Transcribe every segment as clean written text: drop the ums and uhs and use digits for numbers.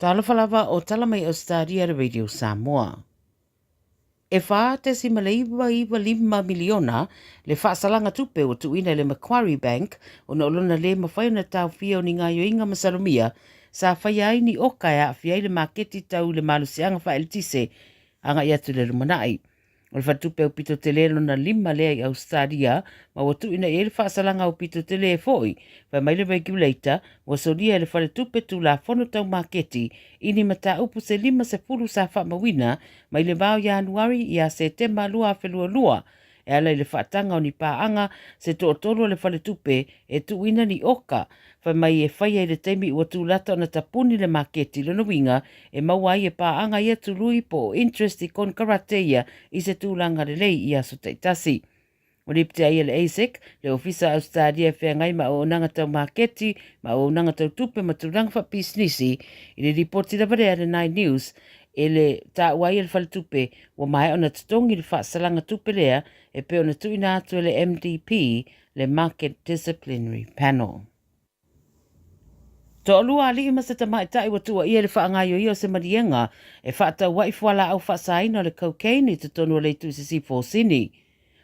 Talafalava o talamai o stadia Radio Samoa. E wha te si iwa 5 miliona le whaasalanga tupe o tuina le Macquarie Bank o na olona le mawhai na tau fia o ni ngā yoinga masalumia sa whai ai ni okaya a fiai le maketi tau le malusianga wha eltise anga i atu le rumanai. O le whatupe o pito te lelo na 5 lea i Australia ma o tuina i le whaasalanga o pito te le foi wha mai le regulator wa solia le whare tupe tu la whono tau maketi ini mata upu se 5 sa wha mawina mai le vau Januari i a Septemba lua whelua lua e ala i le whaatanga o ni paanga se to otolo le whare tupe e tuina ni oka wha mai e whaia i le teimi ua tūlata o na tapuni le maketi le winga e mawai e paanga ia tului po interest i kon karateia i se tūlanga le lei i aso taitasi. O ripte ai le ASIC, le ofisa Australia whea ngai ma o nanga tau maketi, ma o nanga tau tupe ma tūranga wha pisnisi, i le reporti da varea le Nine News, e le tā uai e le whale tupe, wa mai o na tutongi le whaasalanga tupe lea, e pe o na tuina atu e le MDP, le Market Disciplinary Panel. To lua ali i masata mai tai watua i le whaangaio i o se marienga, e whaata wai fuala au whaasaina le cocaine i te tonu le tu si fosini.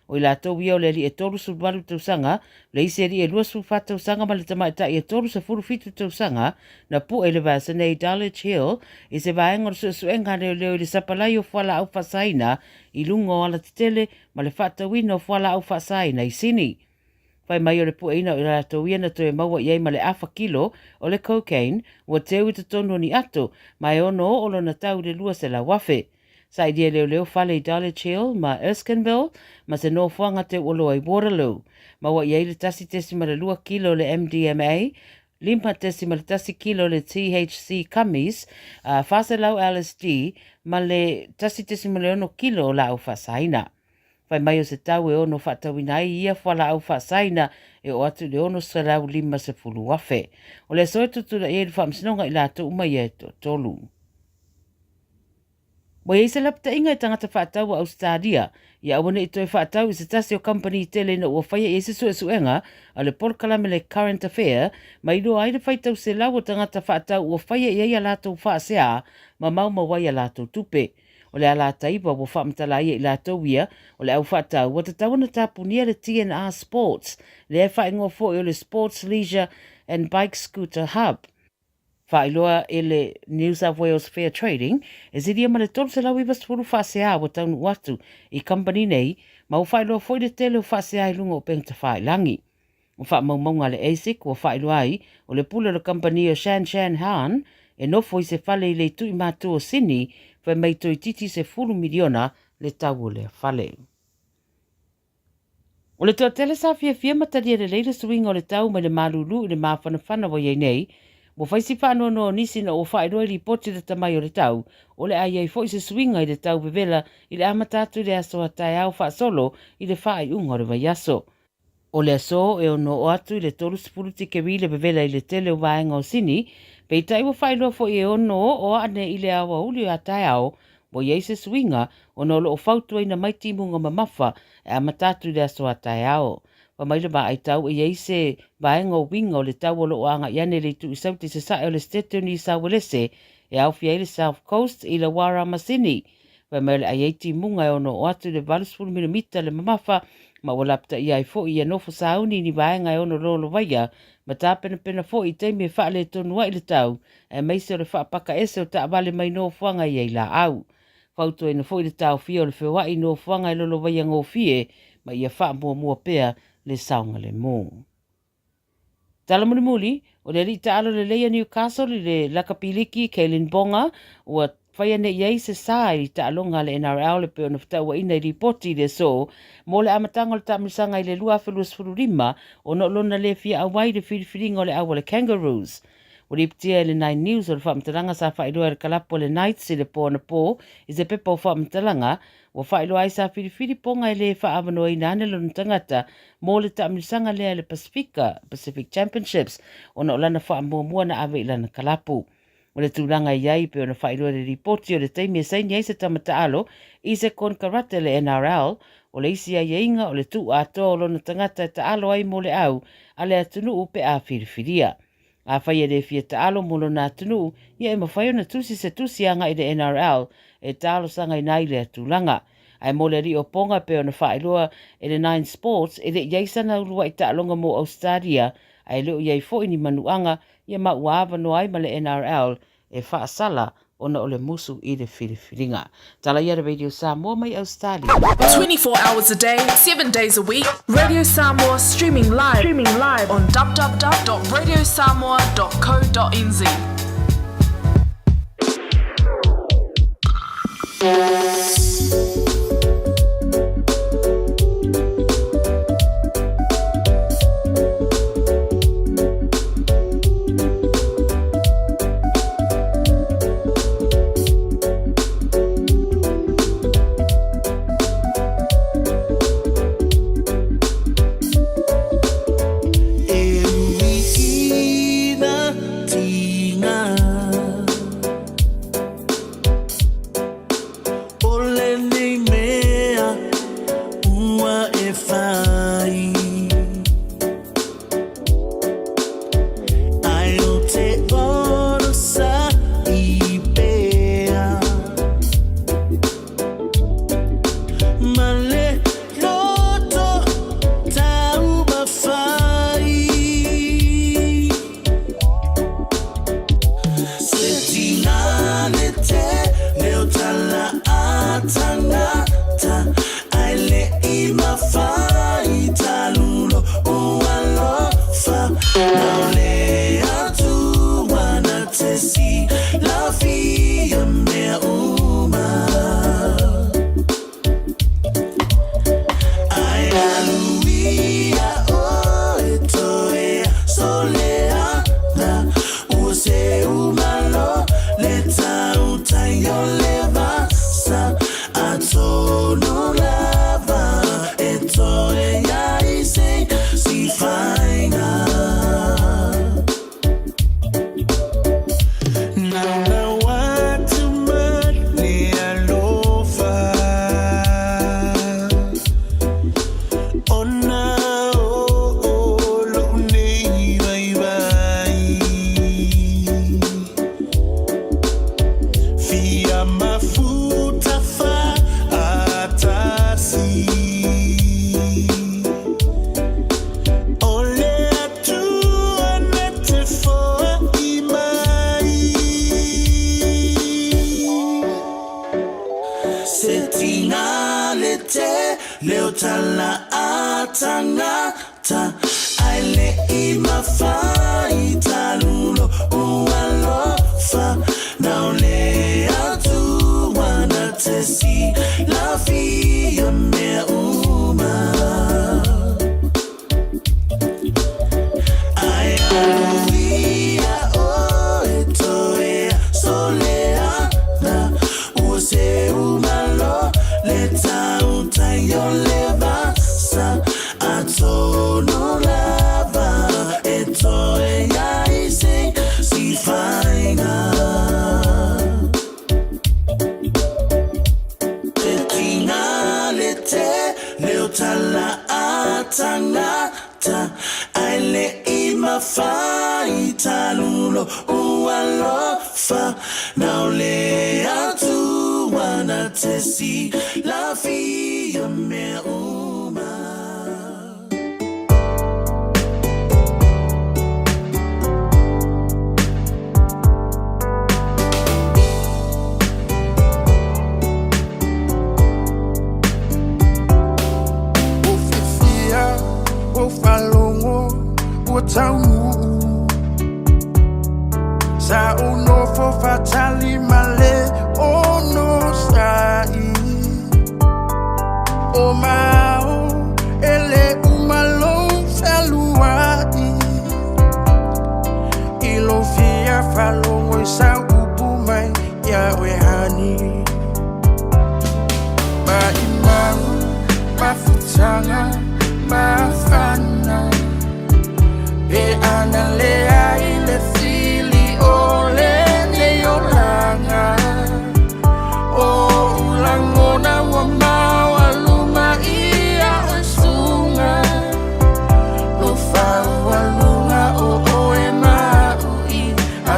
O i la tau ia o le li e toru su baru tausanga, le isi e li e lua su whata tausanga ma le tamai tai e toru sa furu fitu tausanga, na pu e le vasa nei Dulwich Hill, i se vaenga o su enga leo i le sapalai o fuala au whaasaina, i lungo ala titele, ma le whata wina o fuala au whaasaina i sini. Whai mai o le pueina o la tau ia na toi maua iei ma le afa kilo o le cocaine, ua teu i te tonu ni ato, mai ono o lo na tau le lua se la wafe. Sa idea leo whale i Dulwich Hill, ma Erskineville, ma se no whanga te olo i Waterloo. Maua iei le tasi tesi ma le lua kilo le MDMA, limpa tesi ma le tasi kilo le THC gummies, whaselau LSD, ma le tasi tesi ma le ono kilo la au whasaina. Whai mai o se tau e ono whatawina ai ia whala au whasaina e o atu le ono salau 5 wafe. O le soe tutula e le whamsinonga i lato umai e to tolu. Mo e se lapta inga e tangata whatau a Australia, ia awane i toi whatau i se tasi o company i tele na ua whaia e se sue suenga a le porkalame le current affair, ma i loa aile whaitau se lau o tangata whatau ua whaia i a lato whaasea ma mauma wai a lato tupe. O le ala taipa wo whamtala ia i la tauia, o le au whatau, wa tatau na tapunia le TNR Sports, le e whaingo fo o le Sports Leisure and Bike Scooter Hub. Whailoa e le New South Wales Fair Trading, e ziria ma le tolu se lau iwa spuru whasea wa taunu watu i company nei, ma u whailoa foi le tele o whasea i lunga o pengta whailangi. O whaamaunga le ASIC, o whailoa ai, o le pula le company o Shan Han, e nofo i se whale i le tui mātu o Sydney, whai mai toi titi se 10 miliona le tau le whale. O le toa tele sa fia mataria le leila suinga o le tau mai le malulu i le mawhanawhana wa iei nei, mo whaisi whanono nisi na o whaeroa li poti le tamai o le tau, o le ai fo i se suinga i le tau bevela i le amatatu i le aso a tai au whaasolo i le whaai unga o le vaiaso. O le aso e ono o atu i le tolu sepulu tike le bevela i le tele o vaenga o sini, pei tai wa whaeroa fo i e ono o ane i le awa uli a tai au, mo iei se suinga o no lo o fautua ina maiti munga mamafa e amatatu i le aso a tai au. Wa maile ba ai tau e se vaenga o winga o le tau o lo anga iane le tu i sauti se sae o le stete ni sa walese e au fia i le South Coast i le Wara Masini. Wa maile ai eiti munga e ono o atu le valuspulu milimita le mamafa ma walapta i ai fo i anofo sauni ni vaenga e ono lolo vaia ma tā pena fo i teimi e wha le tonua i le tau e meise o le wha paka ese o ta vale mai no fuanga i ei la au. Fauto e na fo i le tau fia o le whiwa i no fuanga i lolo vaia ngō fie ma ia wha mua pea le saunga le mō. Tala muli, o le li taalo le leia Newcastle i le lakapiliki Kaylin Bonga, ua whaia ne iei se sā i taalonga le NRL le peo na whataua ina i ripoti le so, mo le amatanga le tamisanga i le lua whelus o no lona le fia awai le whiriwhiringa o le awa le Kangaroos. O riptia le Nine News o le whaamtalanga sa whailoa le kalapo le Knights i le pō na pō, i se pepa o whaamtalanga, o whailoa ai sa whiriwhiri ponga i le whaamanoa i nane lona tangata, mo le tamisanga lea le Pacific Championships, o na olana whaamua na awe i lana kalapo. O le tūranga iai pe o na whailoa le ripoti o le teimi e saini ai se tamata alo, i se kon karate le NRL, o le isi ai inga o le tu ato o lona tangata e ta alo ai mo le au, a le atunu upe a whiriwhiria. A whai e fia taalo molo nā tunu, ia e mawhai ona tusi se tusi anga i de NRL e taalo sanga i nai lea tūlanga. Ai mole ri o ponga pe ona whaeloa e le Nine Sports e le iaisana urua i taalonga mo Australia ai leo iai fo ini manuanga ia mauawa no ai ma le NRL e whaasala ona ole musu i le whiriwhiringa. Tala ia Radio Samoa mai Australia. 24 hours a day, 7 days a week. Radio Samoa streaming live on www.radiosamoa.co.nz.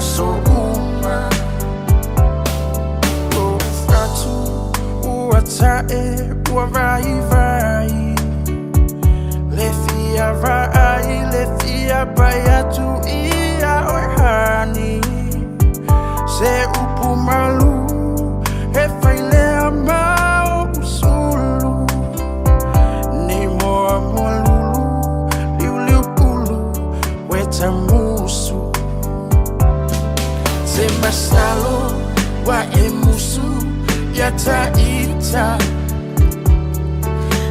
so uma o fratu o atae o vai le fia baya tu ia ohani se upumalu e faile amau usulu ni moa lulu liu pulu weta musu se masalo wa emusu yata ita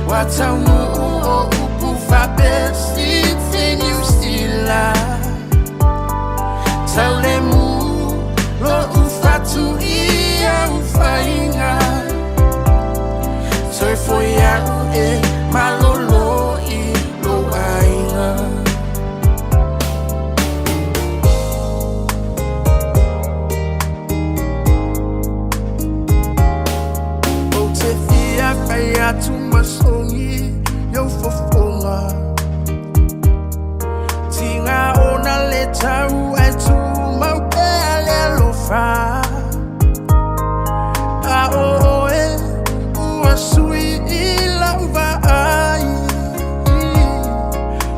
wata o upufa besi you still Taulemu lo ufatu ia ufainga Soy foia e malolo I lo ainga O te fia faia tu masongi yo fofonga Ona le tau e tu mau pele lo fa A o e ua sui I lauva ai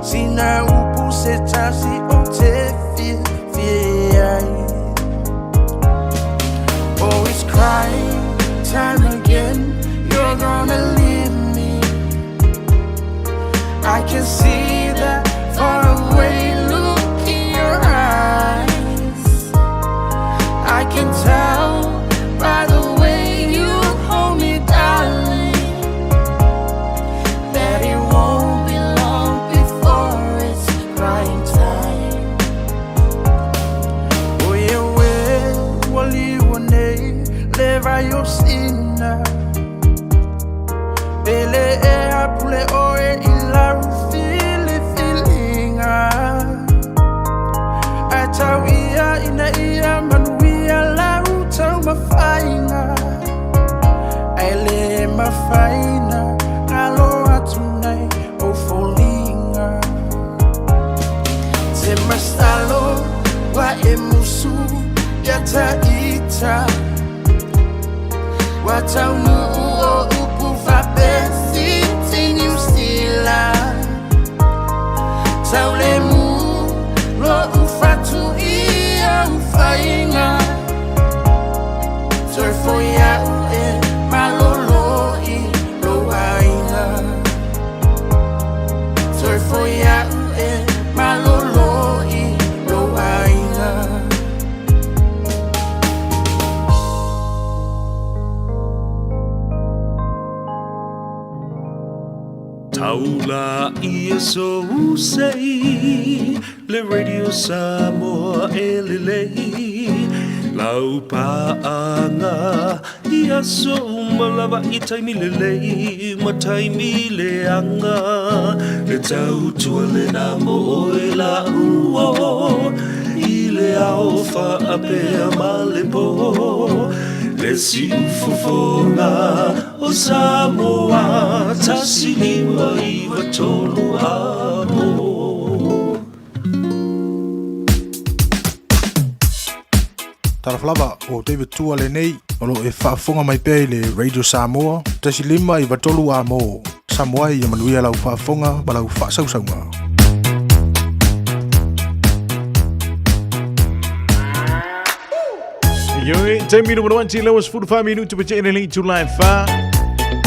Sina upu se tasi o te fie ai Always crying time again You're gonna leave me I can see that far away I can tell by the way you hold me, darling, that it won't be long before it's crying time. Oh yeah, wali wane leva yo sina, bele e apule oe ila feelinga. Atawia ina ia manu. Mafaina aloha tunai o folinga Te masalo wa emusu yata ita Wa taunu o upu fabesi tinu stila Taulemu lo ufatu ia ufainga Torfo ya ue malolo Foia e malolo I lo ainga Taula I so usei le radio Samoa elelei Lau paanga ia so malava I taimi lelei ma taimi leanga Le tau tua le na mo e la uo I le ao wha apea ma le po Le si ufofonga o Samoa Tasi lima I watolu amo Taraflava o David Tua le nei Olo e whaafonga mai pēi le Radio Samoa Tasi lima I watolu amo Samoa I amanuia lau whaafonga ma lau whaasausaunga Yo, 10 minutos antes, lewis 45 minutos para chegar em July 5.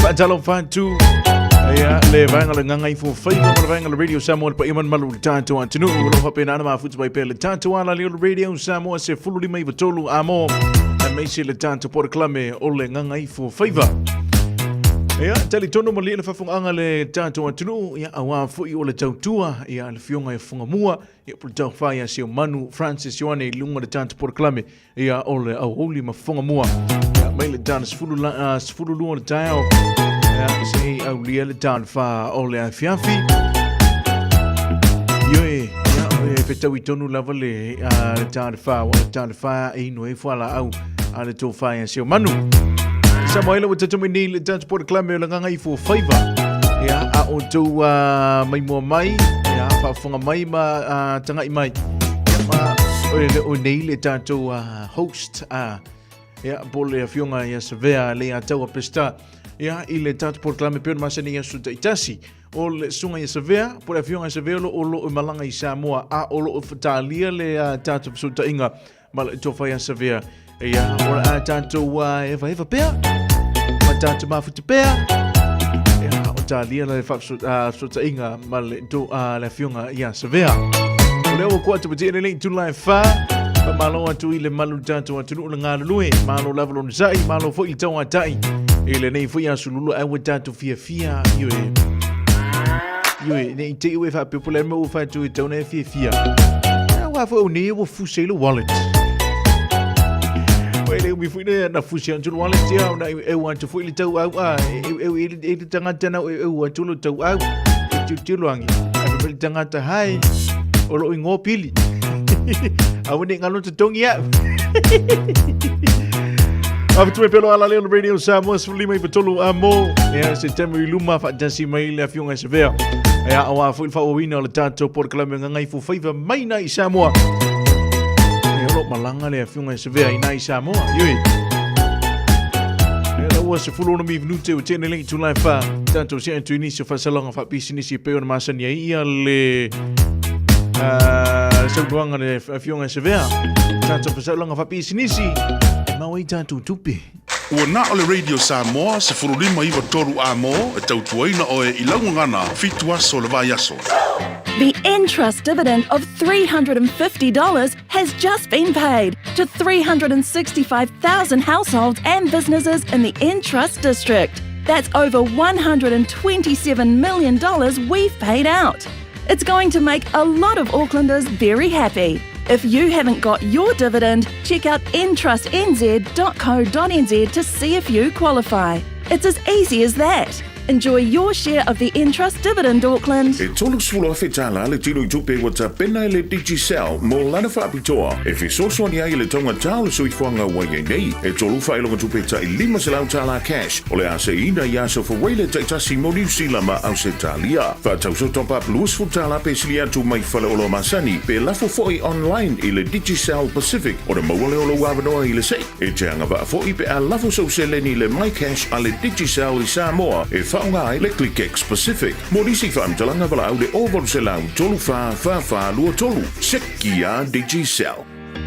Pajalo 52. Ya, levanga le ngangai fu faiva levanga le Radio Samoa pa iman malu tanto antinu lo hapena na mafuts by pele tanto ala le Radio Samoa se fululi mai vatolu amo. Na meisi le tanto por clame o le ngangai fu faiva. Ya, tali tono mali le fafunga le tanto antinu ya awa fu I o le tautua ya le fionga e funga mua ya por tau faia se Manu Francis Joane lunga le tanto por clame ya o le au holi mafunga mua. Ya mai le tanto fulu lunga le tau. Ja, sei au lia le tan fa o le afiafi. Yoe, ja, e petau I tonu lava le tan fa, o le tan fa e no e fala au a le tō fa e seo manu. Samoela wa tatu mini le transport klame o le nganga I fo faiva. Ja, a o tau mai mua mai, ja, whaafonga mai ma tanga I mai. Ja, ma o nei le tātou host ia pole a fionga ia Sevea le a tau a pesta ia i le tātou proklame peo masani ia suta itasi o le sunga ia Sevea pole a fionga Sevea o lo malanga i Samoa a o lo fatalia le tātou suta inga ma le tofa ia Sevea ia o le a tātou eva pea ma tātou mafuta pea ia o tālia le suta inga ma le to le fionga ia Sevea o le o kua te pati ele tu lai fa pa malo atu i le malu tātou atu nu ngā lue malo lavalo nzai malo fo i tau atai i le nei fo i asululu awa tātou fia Yue, nei te ue wha pepole mo wha tu i tau nei fia wa fo nei o fuse le wallet wa le mi fui na fuse antu wallet ya na e want to fo i tau au e tangata na e atu lo tau au tu tiluangi e tangata hai o lo ingo pili awu ni ngalo te tongi ya Afitu me pelo ala leo Radio Samoa Lima i Patolu Amo ya September i luma fa dansi mai le afionga Sevea ya awa fu fa wina le tato por klame ngai fu faiva mai na i Samoa e lo malanga le afionga Sevea i na i Samoa yui e lo was fu lo mi venute o tene link to life fa tanto si antu inicio fa salonga fa business i peo na masani ia le so duanga le afionga Sevea tanto fa salonga fa business Maui tātou tupi. Ua nā o le Radio Samoa se furulima iwa toru a mō e tautuaina o e ilaungangana fitu aso le vai aso. The Entrust dividend of $350 has just been paid to 365,000 households and businesses in the Entrust district. That's over $127 million we've paid out. It's going to make a lot of Aucklanders very happy. If you haven't got your dividend, check out entrustnz.co.nz to see if you qualify. It's as easy as that. Enjoy your share of the Entrust dividend, Auckland. E tolu sula a whetala le tino i tupe wa ta pena le Digicel mo lana whaapitoa. E whi sosoani ai le tonga tāle sui whanga wa ye nei. E tolu whailonga tupe ta i lima se lau tāla cash. O le ase ina i aso whaweile ta itasi mo New Zealand ma au se talia. Whatau so top up luas futala pe sili atu mai whale o lo masani. Pe lafo foi online i le Digicel Pacific. O le mawale o lo wawanoa i le sei. E te anga wa foi pe a lafo so se leni le My Cash a le Digicel i Samoa. E whaunga ai le ClickX Pacific. Morisi whaamtalanga wala au le ovol se lau tolu wha lua tolu. Seki a Digicel.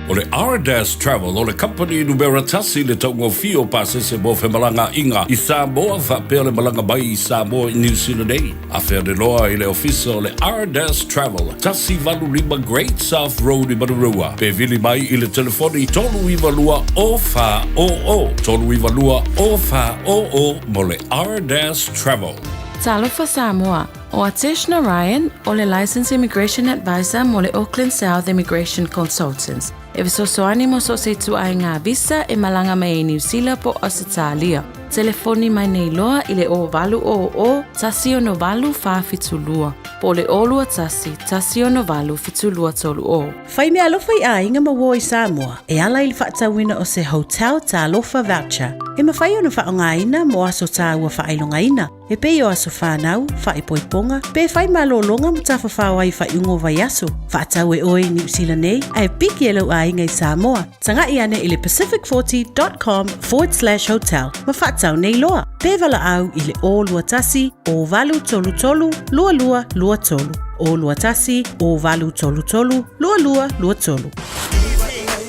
O le R-Dash Travel, o le company numero tasi le taungo fio pase se mo fe malanga inga i Samoa fa pea le malanga mai i Samoa i New Zealand ei. A fea de loa i le ofisa o le R-Dash Travel, tasi valu lima Great South Road i Marurua. Pe vili mai i le telefoni tolu i valua o fa o. Tolu i valua o fa o mo le R-Dash Travel. Talofa Samoa, o Atishna Ryan, o le Licensed Immigration Advisor mo le Auckland South Immigration Consultants. E visosoani mo so se tu ai ngā visa e malanga mai New Zealand po Australia. Telefoni mai nei loa i le o valu o tasi o no valu wha fitulua. Po le olua tasi o no valu fitulua tolu o. Whai mea alofa i a inga mawo i Samoa, e ala i le whaatawina o se hotel ta alofa voucher. E mawhai o na whaongaina mo aso ta ua whailongaina. E pei o aso whanau, whaipoiponga, pe whai malolonga mo ta whawhawai whaiungo vai aso. Whaatau e oi New Zealand nei, ai piki e lau a inga i Samoa. Tanga i ane i le pacific40.com/hotel. Ma whaatau nei loa. Pe wala au i le o lua tasi, o valu tolu tolu, lua lua lua tolu. O lua tasi, o valu tolu tolu, lua lua lua tolu.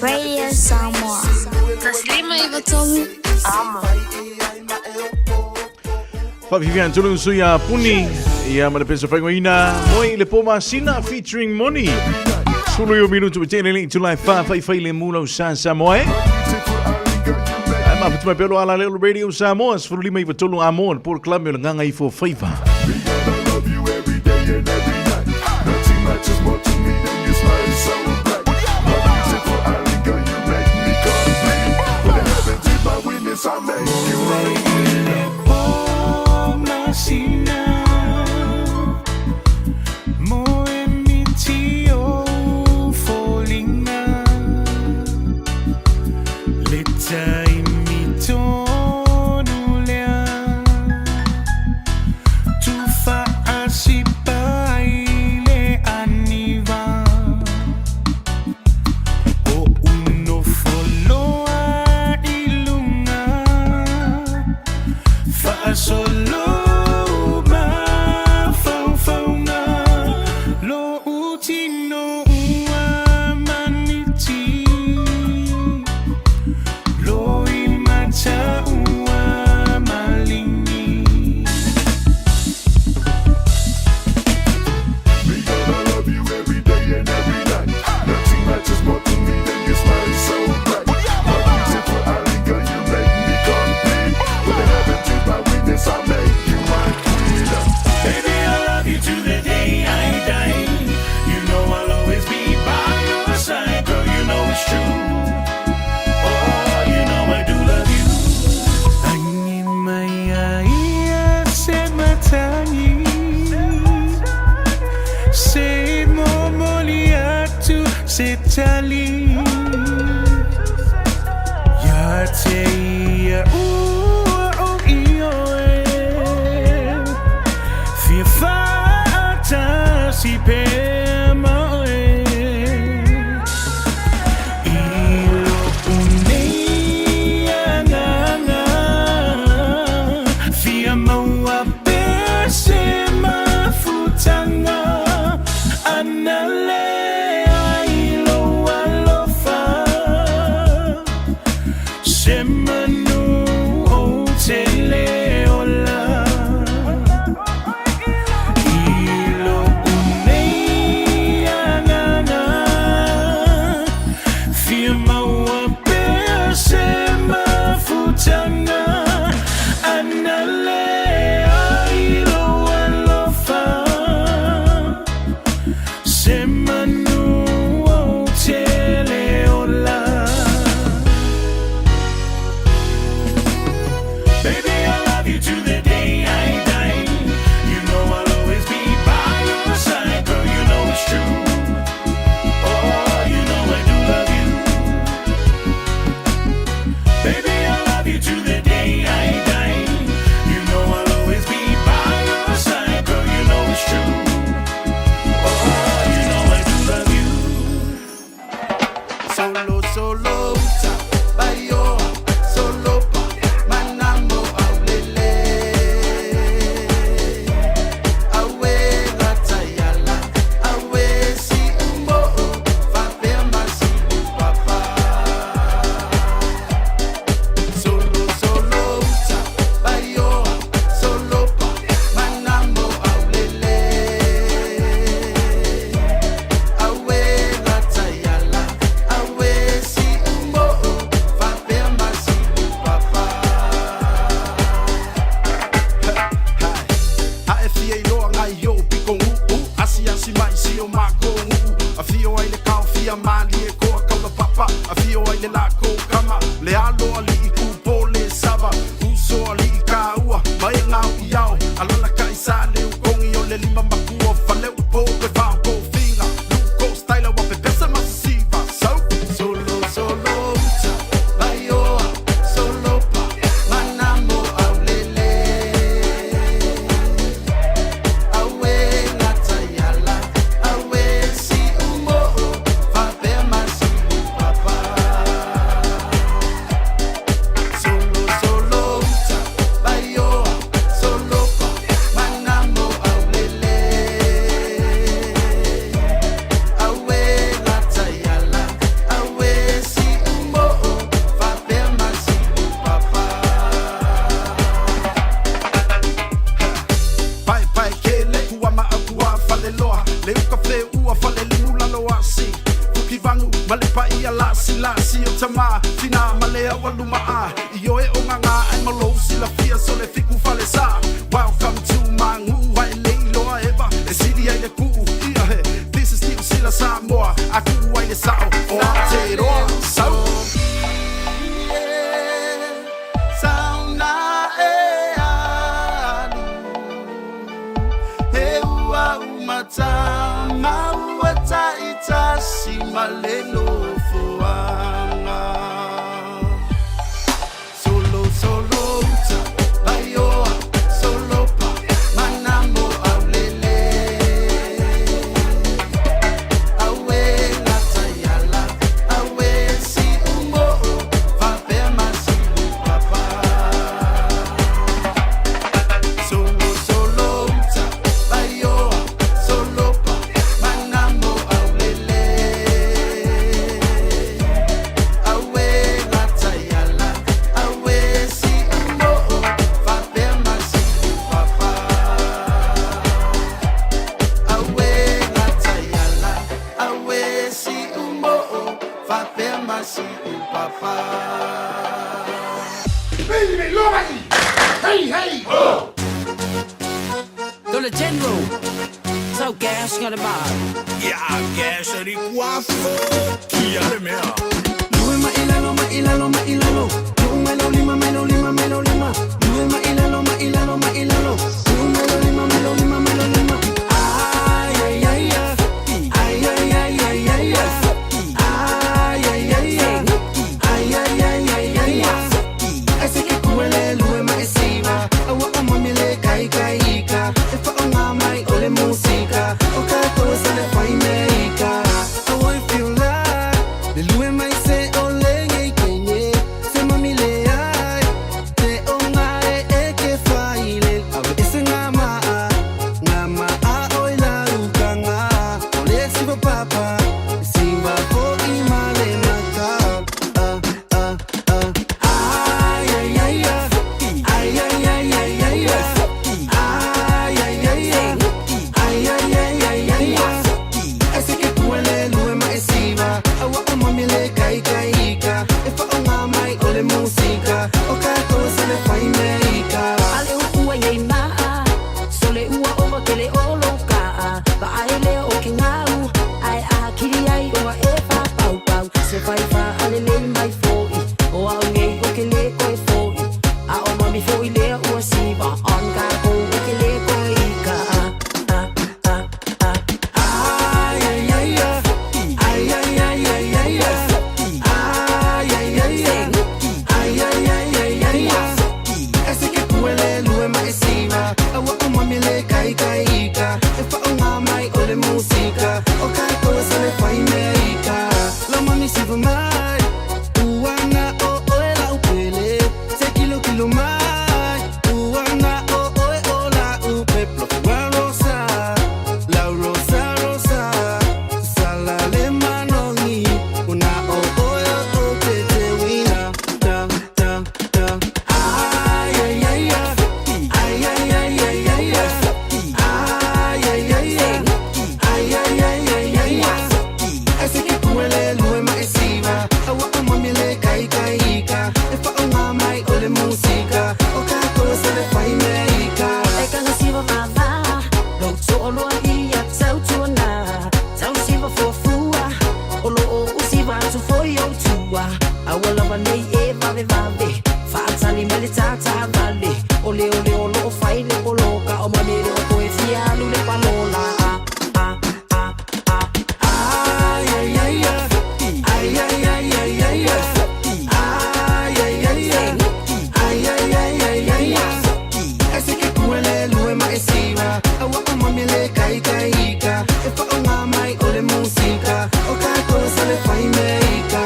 Radio Samoa. Taslima iwa tolu. Ama. Whapifian tulu sui a puni ia ma le peso whaingoina moi le poma sina featuring Moni. Sulu i o minutu pe tēne link tulai whai le mulau sa moe. Ai mafutu mai pelo ala leo Radio Samoa sfuru lima iwa tolu a moa por club me le nganga i fo whaiva. lei mai foi o au nei o ke le koe foi a o mami foi le o siva on ka ko o ke le koe ika ai ai ai ai ai ai ai ai ai ai ai ai ai ese que puele lue mai siva a o mami le kai kai ika e fa o mai o le música o ka ko se le fai meika la mami siva mai uana o e la upele se kilo mai uana o e la upe plofua rosa la rosa rosa sala le manoni una o te te wina da da da ay ay ay ay ay ay ay ay ay ay ay ay ay ay ese que puele lue mai siva awa mami le kai kai ika e fa o mai o le música o ka ko se le fai meika e ka siva mama lo to lo ia tau tu na tau siva for fua o lo o siva tu for yo tua awa lava nei e vave vave fa tani mele tata vale ole o lo fai le poloka o mami le o e fia lu le palola ay ay ay ay ay ay ay ay ay ay ay ay ese que puele lue mai siva awa mami le kai kai ika e fa o mai o le música o ka ko se le fai meika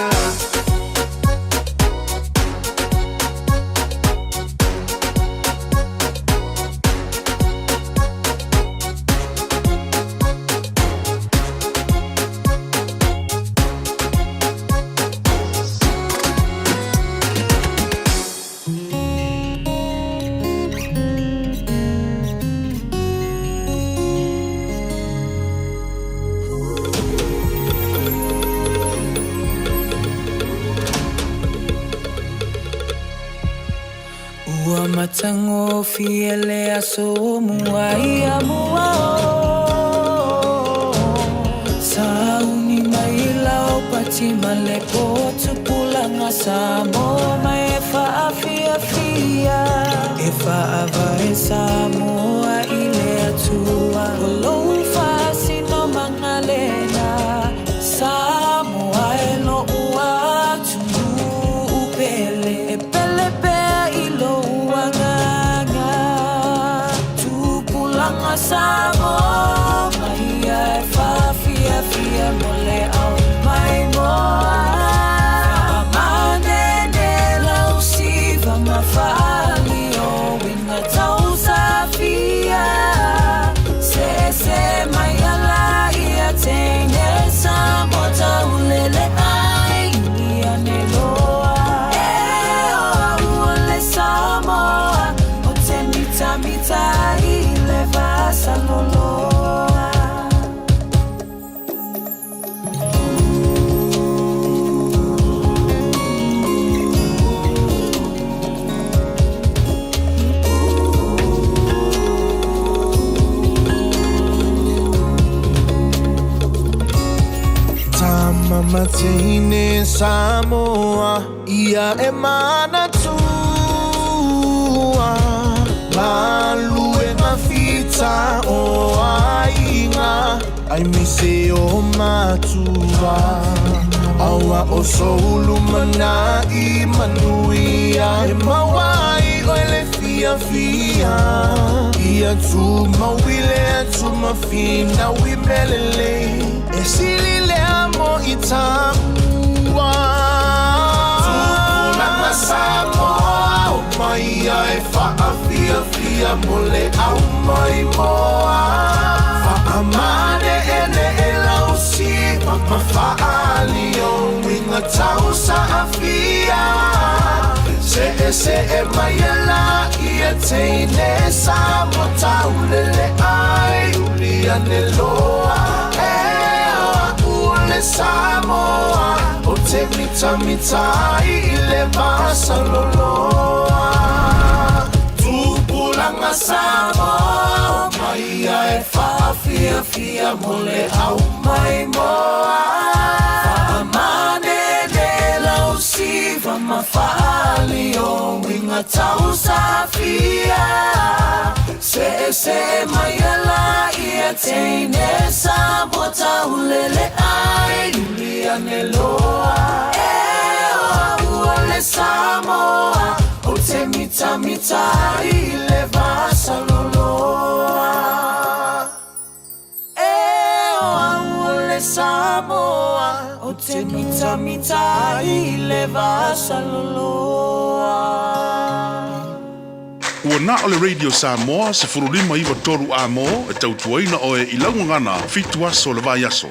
Ua matango fiele aso mua ia mua Sauni mai lau pati malepo tupulanga samo mai e fia fia e ava e samoa ile atua Olo fasi no mangalena Samoa e no ua tu upele e pele ilo uanganga tupulanga samo mai e fia fia mole au mai moa manene lau siva mafali o winga tau safia se mai ala ia tene samo tau lele ai ia neloa Samoa, o te mita I le vasa loloa Tama matine Samoa, ia e mana Malu e mafita o ainga Ai mise o matua Aua o soulu mana I manuia E mawai o ele fia fia Ia tu mawile tu mafina wi melele E sili le amo I tamua Tupulanga Samoa O maia e faa fia mole au mai moa Whaamane ene e lausi Mawhaali o winga tau sa awhia Se e mai e la ia teine sa mo tau lele ai Ulia ne loa e oa ule Samoa O te mita I le vasa loloa Tupulanga Samoa mai e fia fia mole au mai moa Whaamane ne lausi mafali o winga tau safia se mayala ia teine sa bota ulele ai dunia neloa le Samoa o te mita i le vasa loloa le Samoa o te mita i le vasa loloa. Ua na o le Radio Samoa se furulima iwa toru a mo e tautuaina o e ilangu ngana fitu aso le vai aso.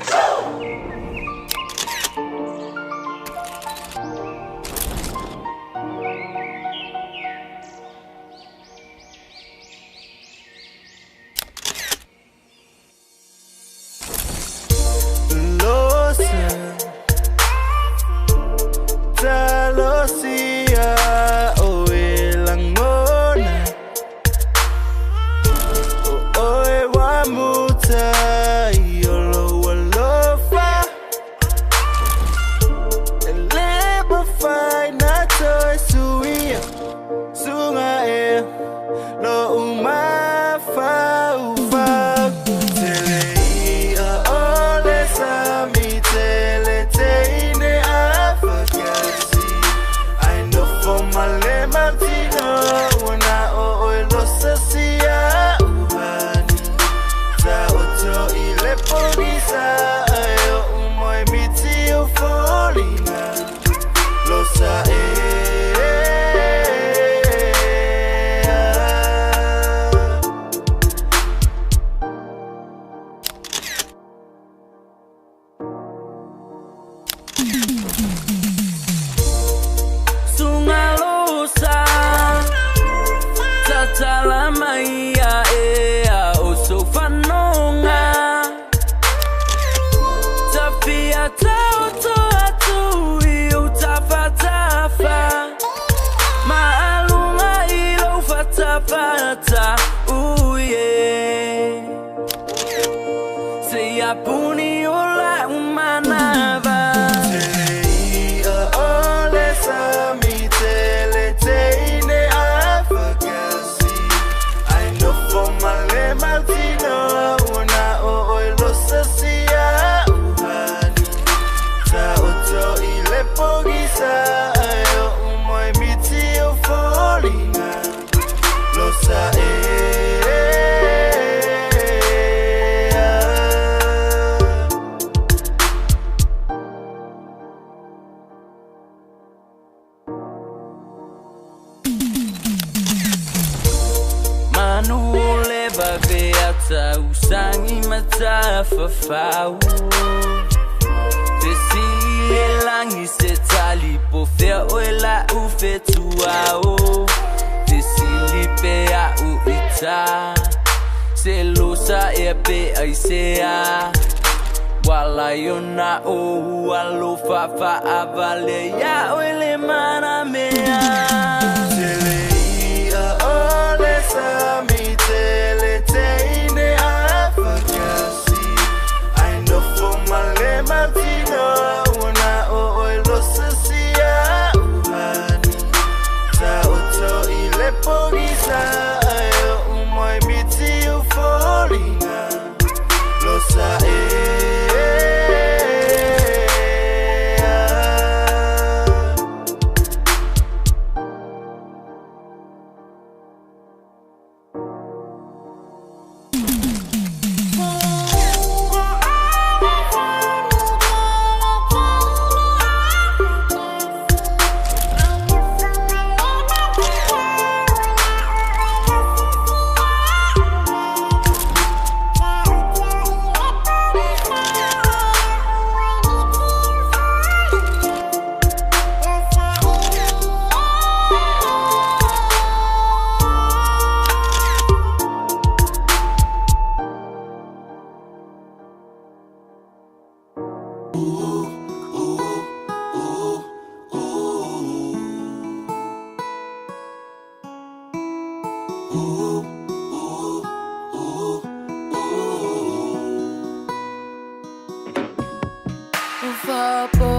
Ufa po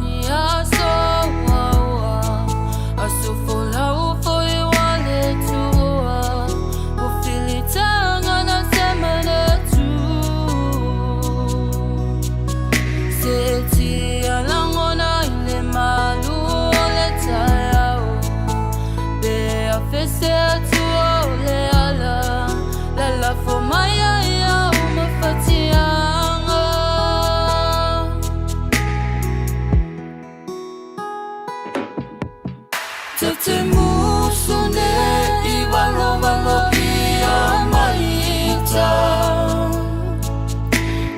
ni aso Te musune I walo walo ia maita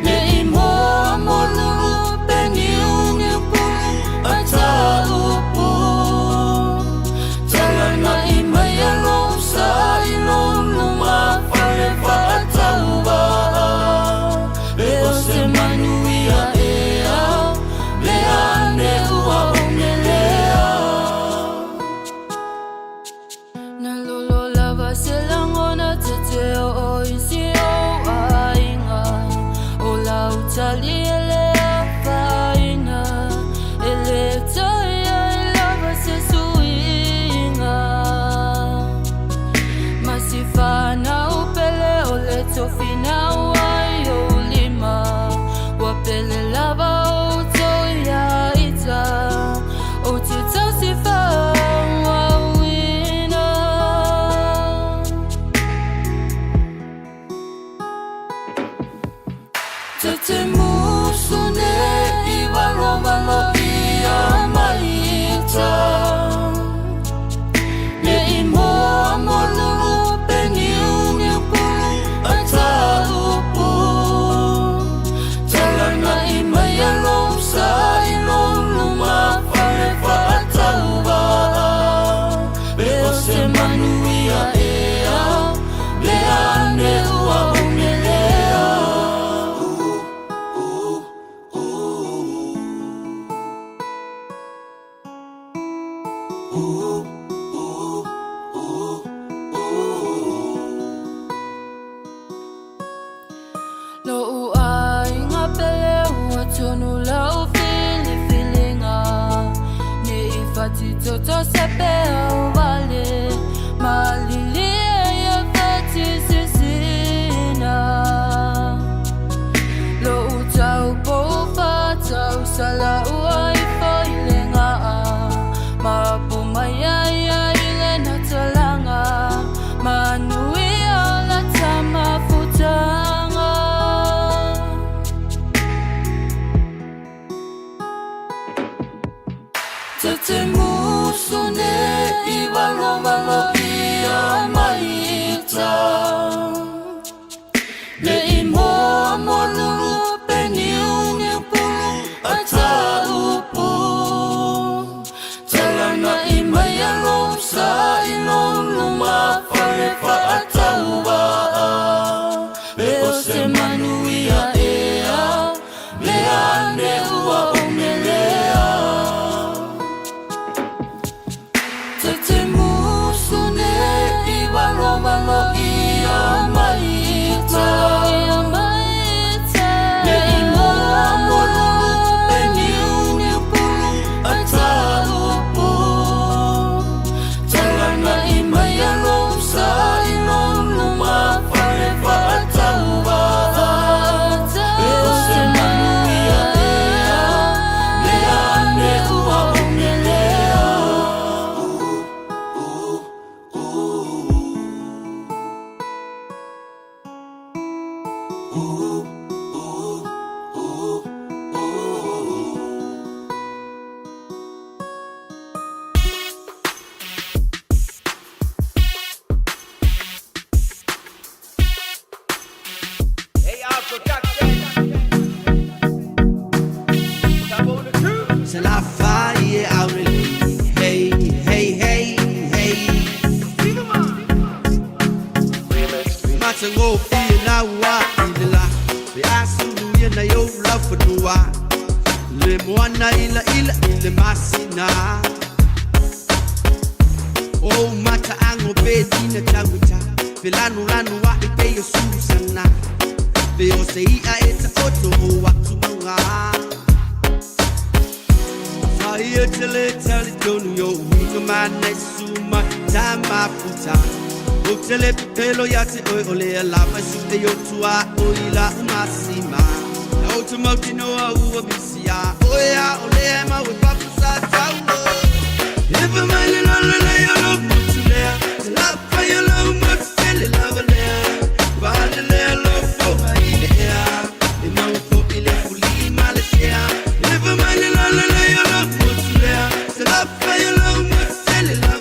Ne I moa molulu Peni uni pulu Ata upu Talana I maya losa I lulu ma Fale fa ata uba Leo se manuia ea Leane ua ongelea Na lolo lava se langona te o isi o ainga O la utali ele faina Ele taia e lava se suinga Masifana upele o le tofina wai o lima Wapele lava o toia ita O te tausifa Te musune I walo walo ia maita Ne I moa molulu Peni uni pulu Ata upu Talana I maya losa I lulu ma Fale fa ata uba Leo se manuia ea Leane ua ongelea No ua inga pele ua tonu lau fili filinga Ne I fati toto sepe au vale Malili e fati sisina Lo utau po fata usala ua I foilinga Mapu maya ia ile na talanga Manui ala tama futanga Te musune I walo walo ia maita Ne I moa molulu Peni uni pulu Ata upu Talana I maya losa I lulu ma Fale fa ata uba Leo se manuia ea Leane ua ongelea Te musune I walo walo ia maita Ne I moa molulu Peni uni pulu Ata upu Talana I maya losa I lulu ma Fale fa ata uba Leo se manuia ea Leane ua ongelea C'est la faille Aurélie. Hey, hey, hey, hey. Matango fina wa ila. Be asulu yena yo love for dua. Le mwana ila masina. Oh mata ango bedina taguta. Pelanu lanu wa ike yo susana. Be osei a eta oto wa tumanga. Fire till it tell it don't yo. We come on next to my time my puta. Utele pelo yate ole lava sute yo tua oila umasima. Automoti no au bisia. Oya ole ma we papusa tawo. Never mind la la la yo no putulea. La fire lo mut feel love le. Ba le lo fo mai le. No fo ile fuli Malaysia. Never mind la la la yo no putulea. La fire lo mut feel love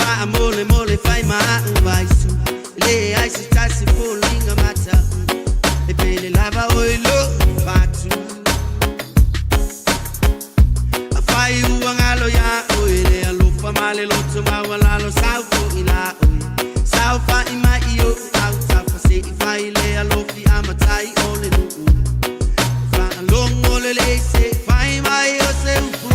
ma mole mole fai ma vai su le ai si sta si pulling a mata e pele lava oi lo fatu a fai uangalo ya oi le alo fa male lo tuma wala lo sau ila sau fa i mai io out fa se i fai le alo fi amatai ole no fa longo le se fai mai o se u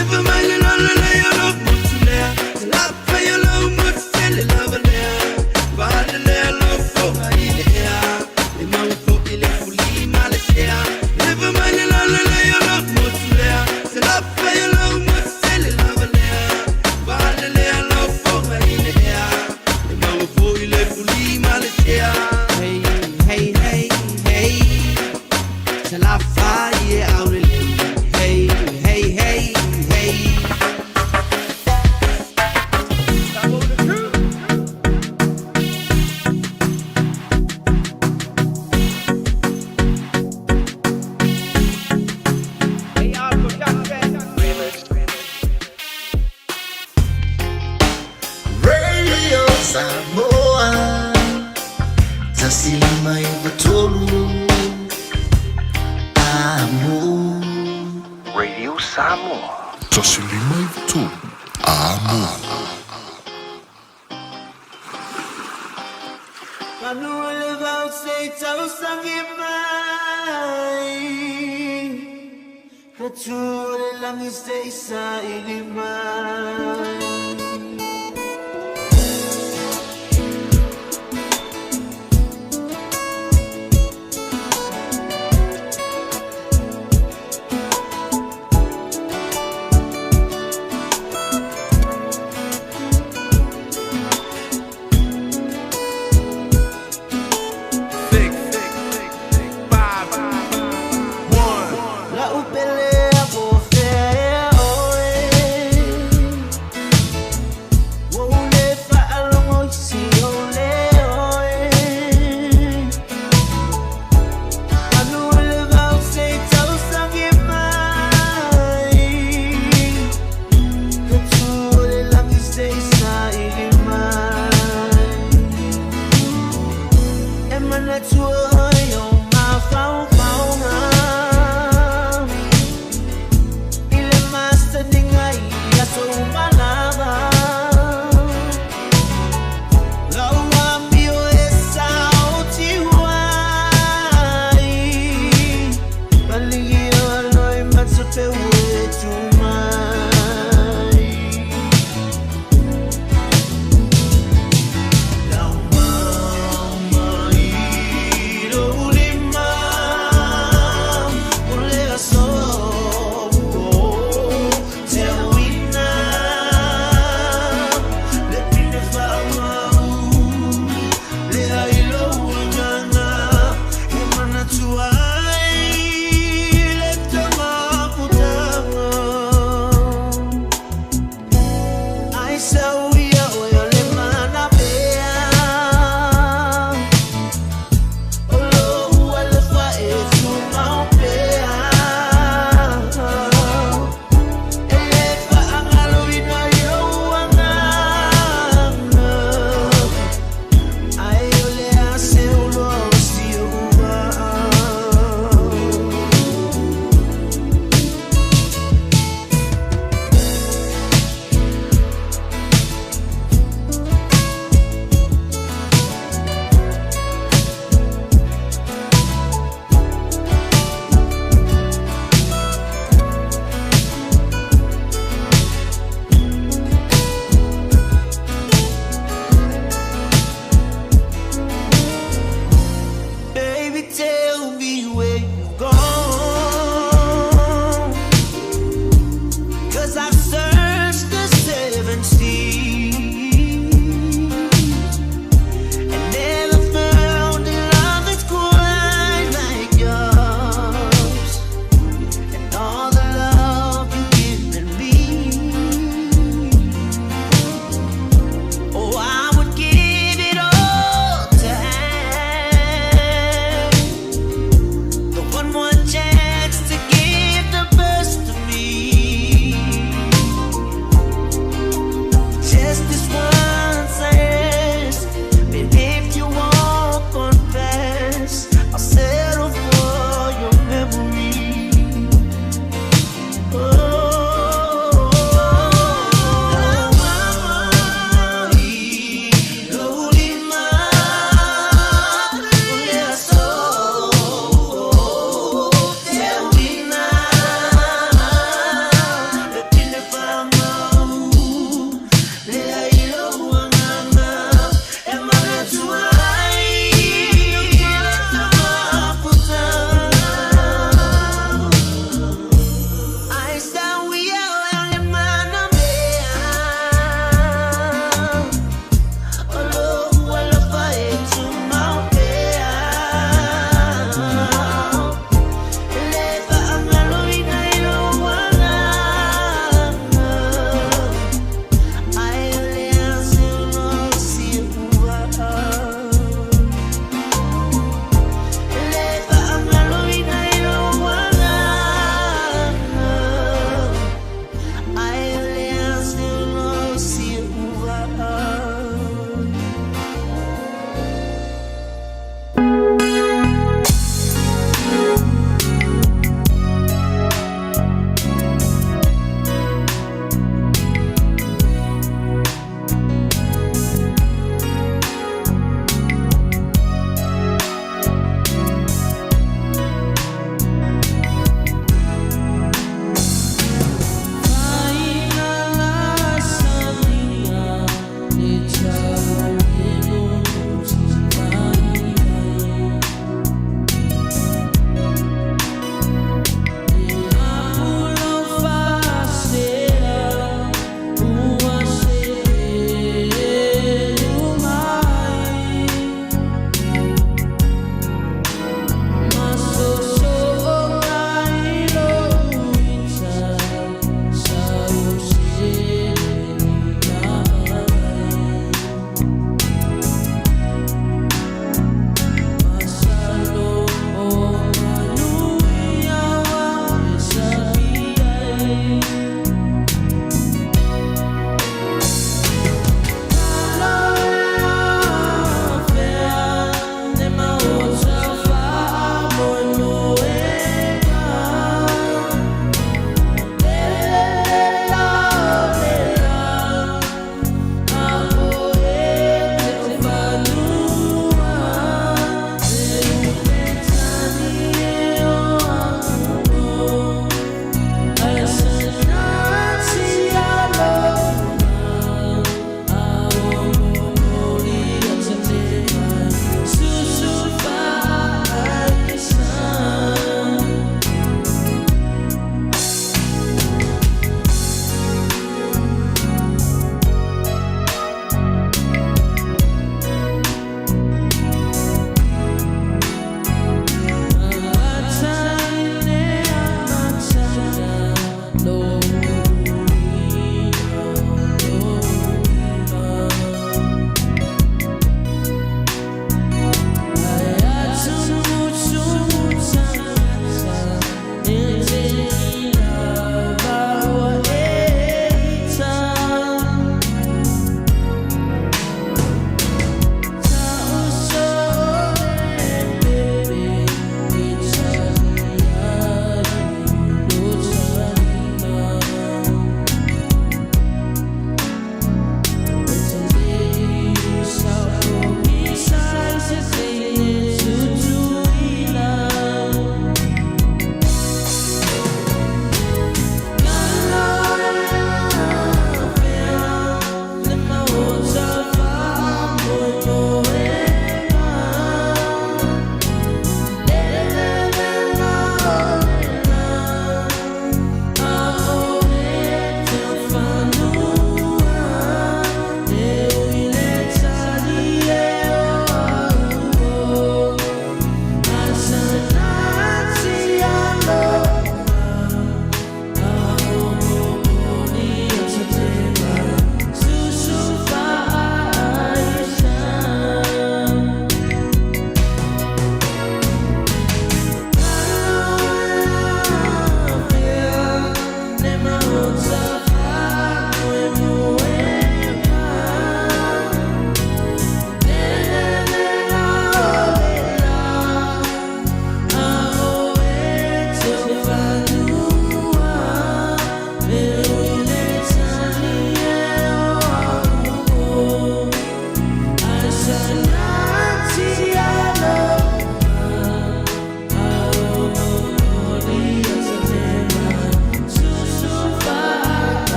if I'm a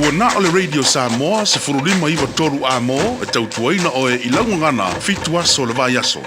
Ua na o le Radio Samoa se furulima iwa toru a mo e tautuaina o e ilaungangana fitu aso le vai aso.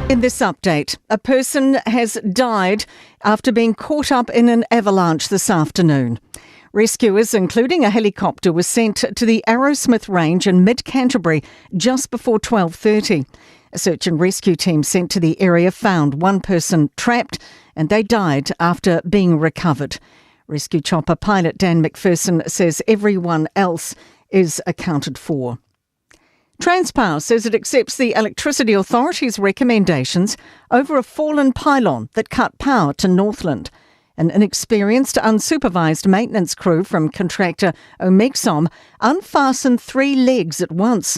In this update, a person has died after being caught up in an avalanche this afternoon. Rescuers, including a helicopter, were sent to the Arrowsmith Range in mid-Canterbury just before 12:30. A search and rescue team sent to the area found one person trapped and they died after being recovered. Rescue chopper pilot Dan McPherson says everyone else is accounted for. Transpower says it accepts the Electricity Authority's recommendations over a fallen pylon that cut power to Northland. An inexperienced, unsupervised maintenance crew from contractor Omexom unfastened 3 legs at once.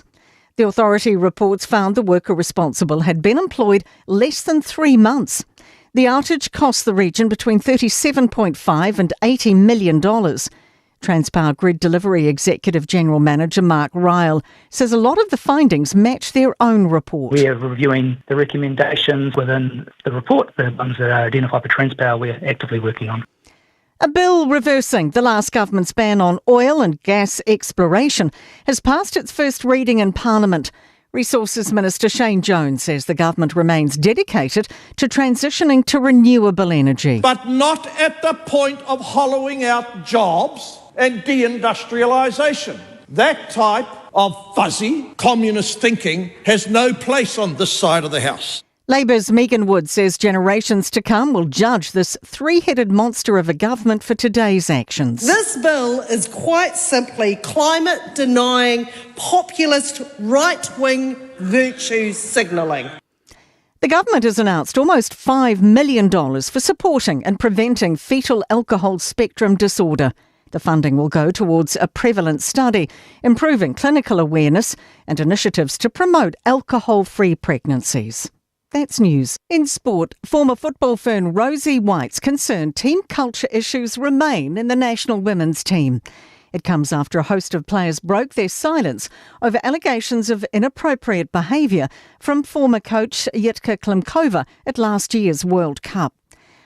The authority reports found the worker responsible had been employed less than 3 months. The outage cost the region between $37.5 and $80 million. Transpower Grid Delivery Executive General Manager Mark Ryle says a lot of the findings match their own report. We are reviewing the recommendations within the report, the ones that are identified for Transpower we're actively working on. A bill reversing the last government's ban on oil and gas exploration has passed its first reading in Parliament. Resources Minister Shane Jones says the government remains dedicated to transitioning to renewable energy. But not at the point of hollowing out jobs and deindustrialisation. That type of fuzzy communist thinking has no place on this side of the House. Labour's Megan Wood says generations to come will judge this three-headed monster of a government for today's actions. This bill is quite simply climate-denying, populist, right-wing virtue signalling. The government has announced almost $5 million for supporting and preventing fetal alcohol spectrum disorder. The funding will go towards a prevalence study, improving clinical awareness and initiatives to promote alcohol-free pregnancies. That's news. In sport, former football fern Rosie White's concerned team culture issues remain in the national women's team. It comes after a host of players broke their silence over allegations of inappropriate behaviour from former coach Jitka Klimkova at last year's World Cup.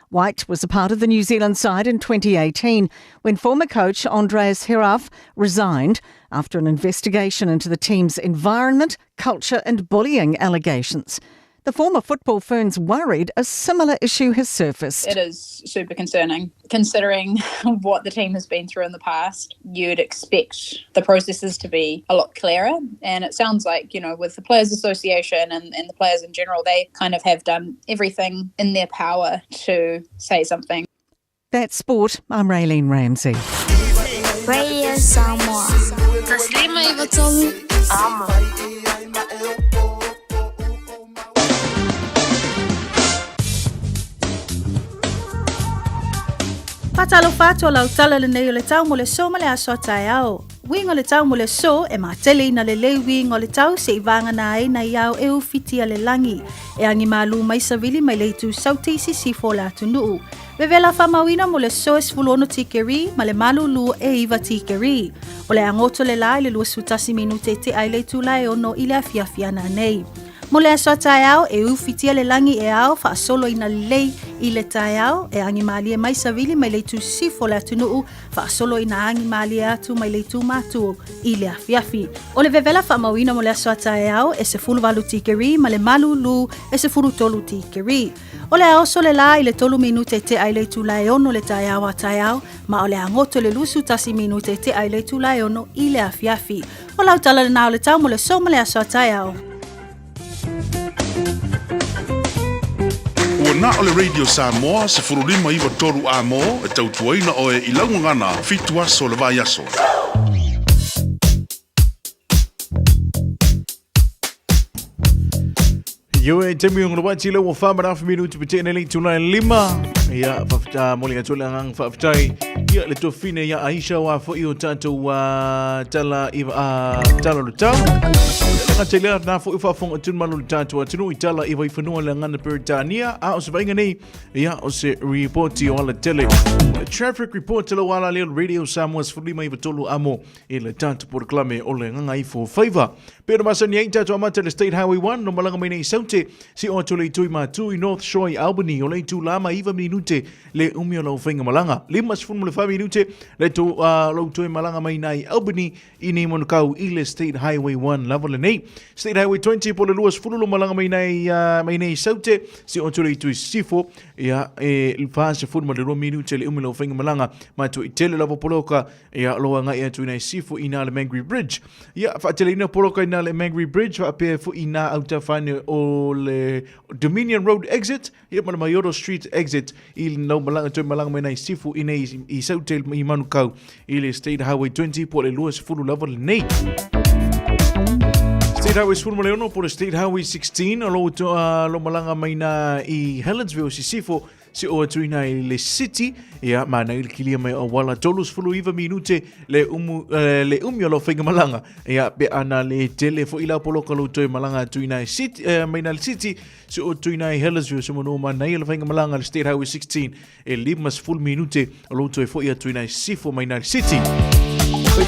White was a part of the New Zealand side in 2018 when former coach Andreas Hiraf resigned after an investigation into the team's environment, culture and bullying allegations. The former football fern's worried a similar issue has surfaced. It is super concerning. Considering what the team has been through in the past, you'd expect the processes to be a lot clearer. And it sounds like, with the Players Association and the players in general, they kind of have done everything in their power to say something. That's sport. I'm Raylene Ramsey. Radio Samoa. Taslima Ivatomu. Patalo fato lau tala le nei o le tau mo le so ma le aso tai au. Wingo le tau mo le so e matele na le wingo le tau se ivanga na ai na iau e ufiti a le langi. E angi malu mai savili mai le tu sauti si sifo la tunuu. Vevela famawina mo le so es fulono tikeri ma le malu lu e iva tikeri. O le angoto le lai le lua sutasi minute te ai le tu lai ono i le afiafiana nei. Mo le aso tai au e ufitia le langi e au fa solo ina lei i le tai au e angi mali e mai savili mai le tu sifo la tunuu fa solo ina angi mali atu mai le tu matu i le afiafi. O le vevela fa mawina mo le aso tai au e se fulu valu tikeri ma le malu lu e se fulu tolu tikeri. O le aoso le la i le tolu minute te ai le tu lai ono le tai au a tai au ma o le angoto le lusu tasi minute te ai le tu lai ono i le afiafi. O lau tala le nao le tau mo le so ma le aso tai au. Ua na o le Radio Samoa se furulima iwa toru a mo e tautuaina o e ilaungangana fitu aso le vai aso. Yo e temi yung lawati le wa whamara fa minuti pete neli tunai lima. Ia whafta moli atole ngang whaftai. Ia le tofine ia Aisha wa fo i o tātou tala iwa tala lutau. Nga te lea nā fo i whafonga tunu malu tātou atunu i tala iwa i whanua le ngana Peritania. A o se vainga nei, ia o se reporti o ala tele. Traffic report tala wala leo Radio Samoa's fulima iwa tolu amo i le tātou por klame o le nganga i fo whaiva. Pero masani ai tātou amata le State Highway 1 no malanga mai nei saute si o tole tui mātu i North Shore i Albany o le tu lama iwa minute le umio lau whainga malanga. Lima sifunu le 5 minute le tu lau tui malanga mai nei Albany i nei monokau i le State Highway 1 lava le nei. State Highway 20 po le luas fululu malanga mai nei saute si o tole tui sifo ia e whaase funu ma le 2 minute le umio lau whainga malanga mātu i tele lava poloka ia loa ngai atu nei sifo i nā le Mangere Bridge. Ia whaatele ina poloka i nā le Mangere Bridge whaapea fu i nā auta whane o le Dominion Road exit ia mana Mayoro Street exit i nau malanga tui malanga mai nei sifo i nei i saute i manukau i le State Highway 20 po le luas fulu lava le nei. State Highway Sfuru Maleono po le State Highway 16 lo malanga mai na i Helensville si sifo si o tuina i le city ia mana i kilia mai o wala tolus fulu iwa minute le umi o lo whainga malanga ia pe ana le tele fo ila polo kalu toi malanga tuina i city mai na le city si o tuina i Hellersville se mono mana i le whainga malanga le State Highway 16 e limas full minute o lo toi fo ia tuina i sifo mai na le city.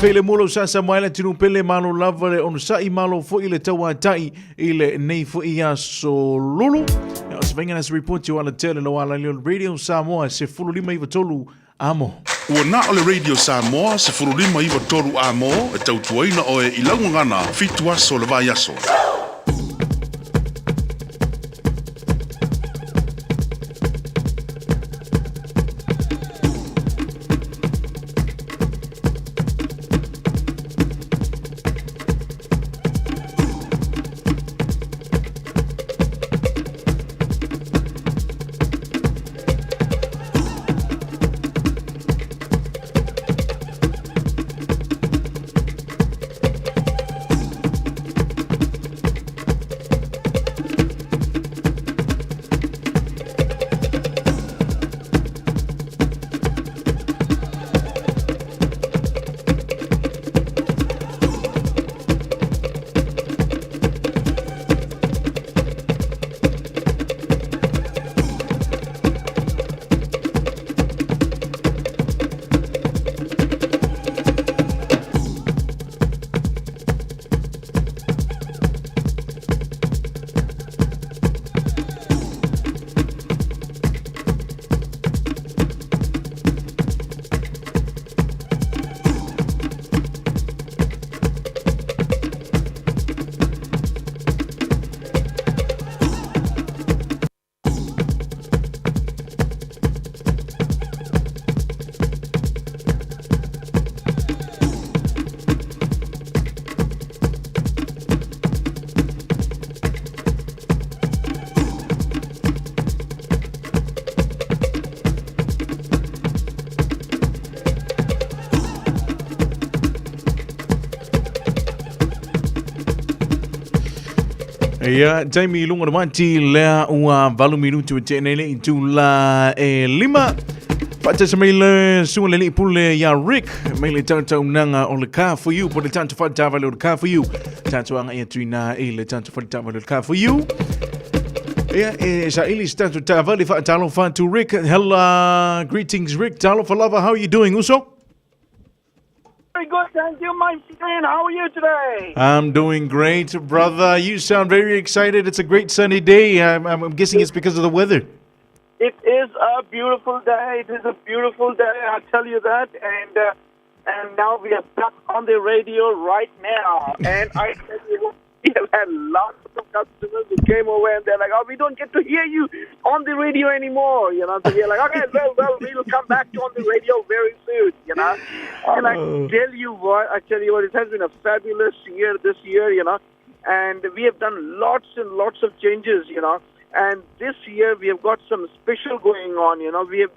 Whele molo sa maila tinu pele malo lava le onu sai malo fo ile tawa tai ile nei fo ia so lulu. Ya se venga nas report you ala tele lo ala le Radio Samoa se fulu lima iwa tolu amo. Ua na ole Radio Samoa se furulima iwa toru amo e tautuaina o e ilaungangana fitua so le vai aso. Ia, taimi lunga na manti lea ua valu minutu tene le itu la lima. Pata sa maile sunga lele pule ya Rick. Maile tau nanga on le car for you. Po le tanto fata vale le car for you. Tanto anga ia tuina le tanto fata vale le car for you. Ia, sa ili tanto ta vale fa talo fa to Rick. Hello, greetings Rick. Talo for lover, how are you doing, Uso? Very good, thank you, my friend. How are you today? I'm doing great, brother. You sound very excited. It's a great sunny day. I'm guessing it's because of the weather. It is a beautiful day. It is a beautiful day, I'll tell you that. And now we are back on the radio right now. And I tell you what, we have had lots of customers who came over and they're like, oh, we don't get to hear you on the radio anymore, you know. So we're like, okay, well, we'll come back on the radio very soon, you know. And I tell you what, it has been a fabulous year this year, you know. And we have done lots and lots of changes, you know. And this year we have got some special going on, you know. We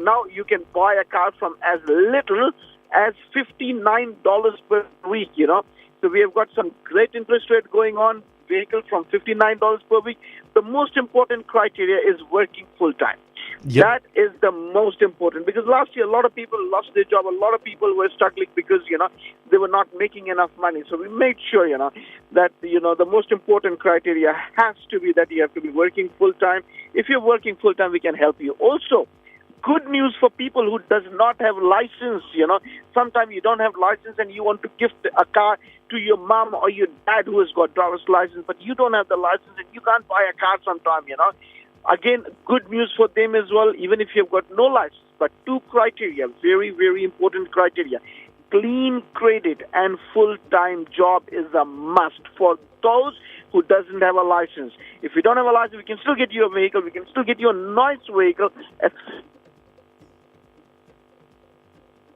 now you can buy a car from as little as $59 per week, you know. So we have got some great interest rate going on, vehicle from $59 per week. The most important criteria is working full-time. Yep. That is the most important, because last year a lot of people lost their job. A lot of people were struggling because, you know, they were not making enough money. So we made sure, you know, that, you know, the most important criteria has to be that you have to be working full-time. If you're working full-time, we can help you. Also, good news for people who does not have license, you know. Sometimes you don't have license and you want to gift a car to your mom or your dad who has got driver's license, but you don't have the license and you can't buy a car sometime, you know. Again, good news for them as well, even if you've got no license. But two criteria, very, very important criteria. Clean credit and full-time job is a must for those who doesn't have a license. If you don't have a license, we can still get you a vehicle. We can still get you a nice vehicle at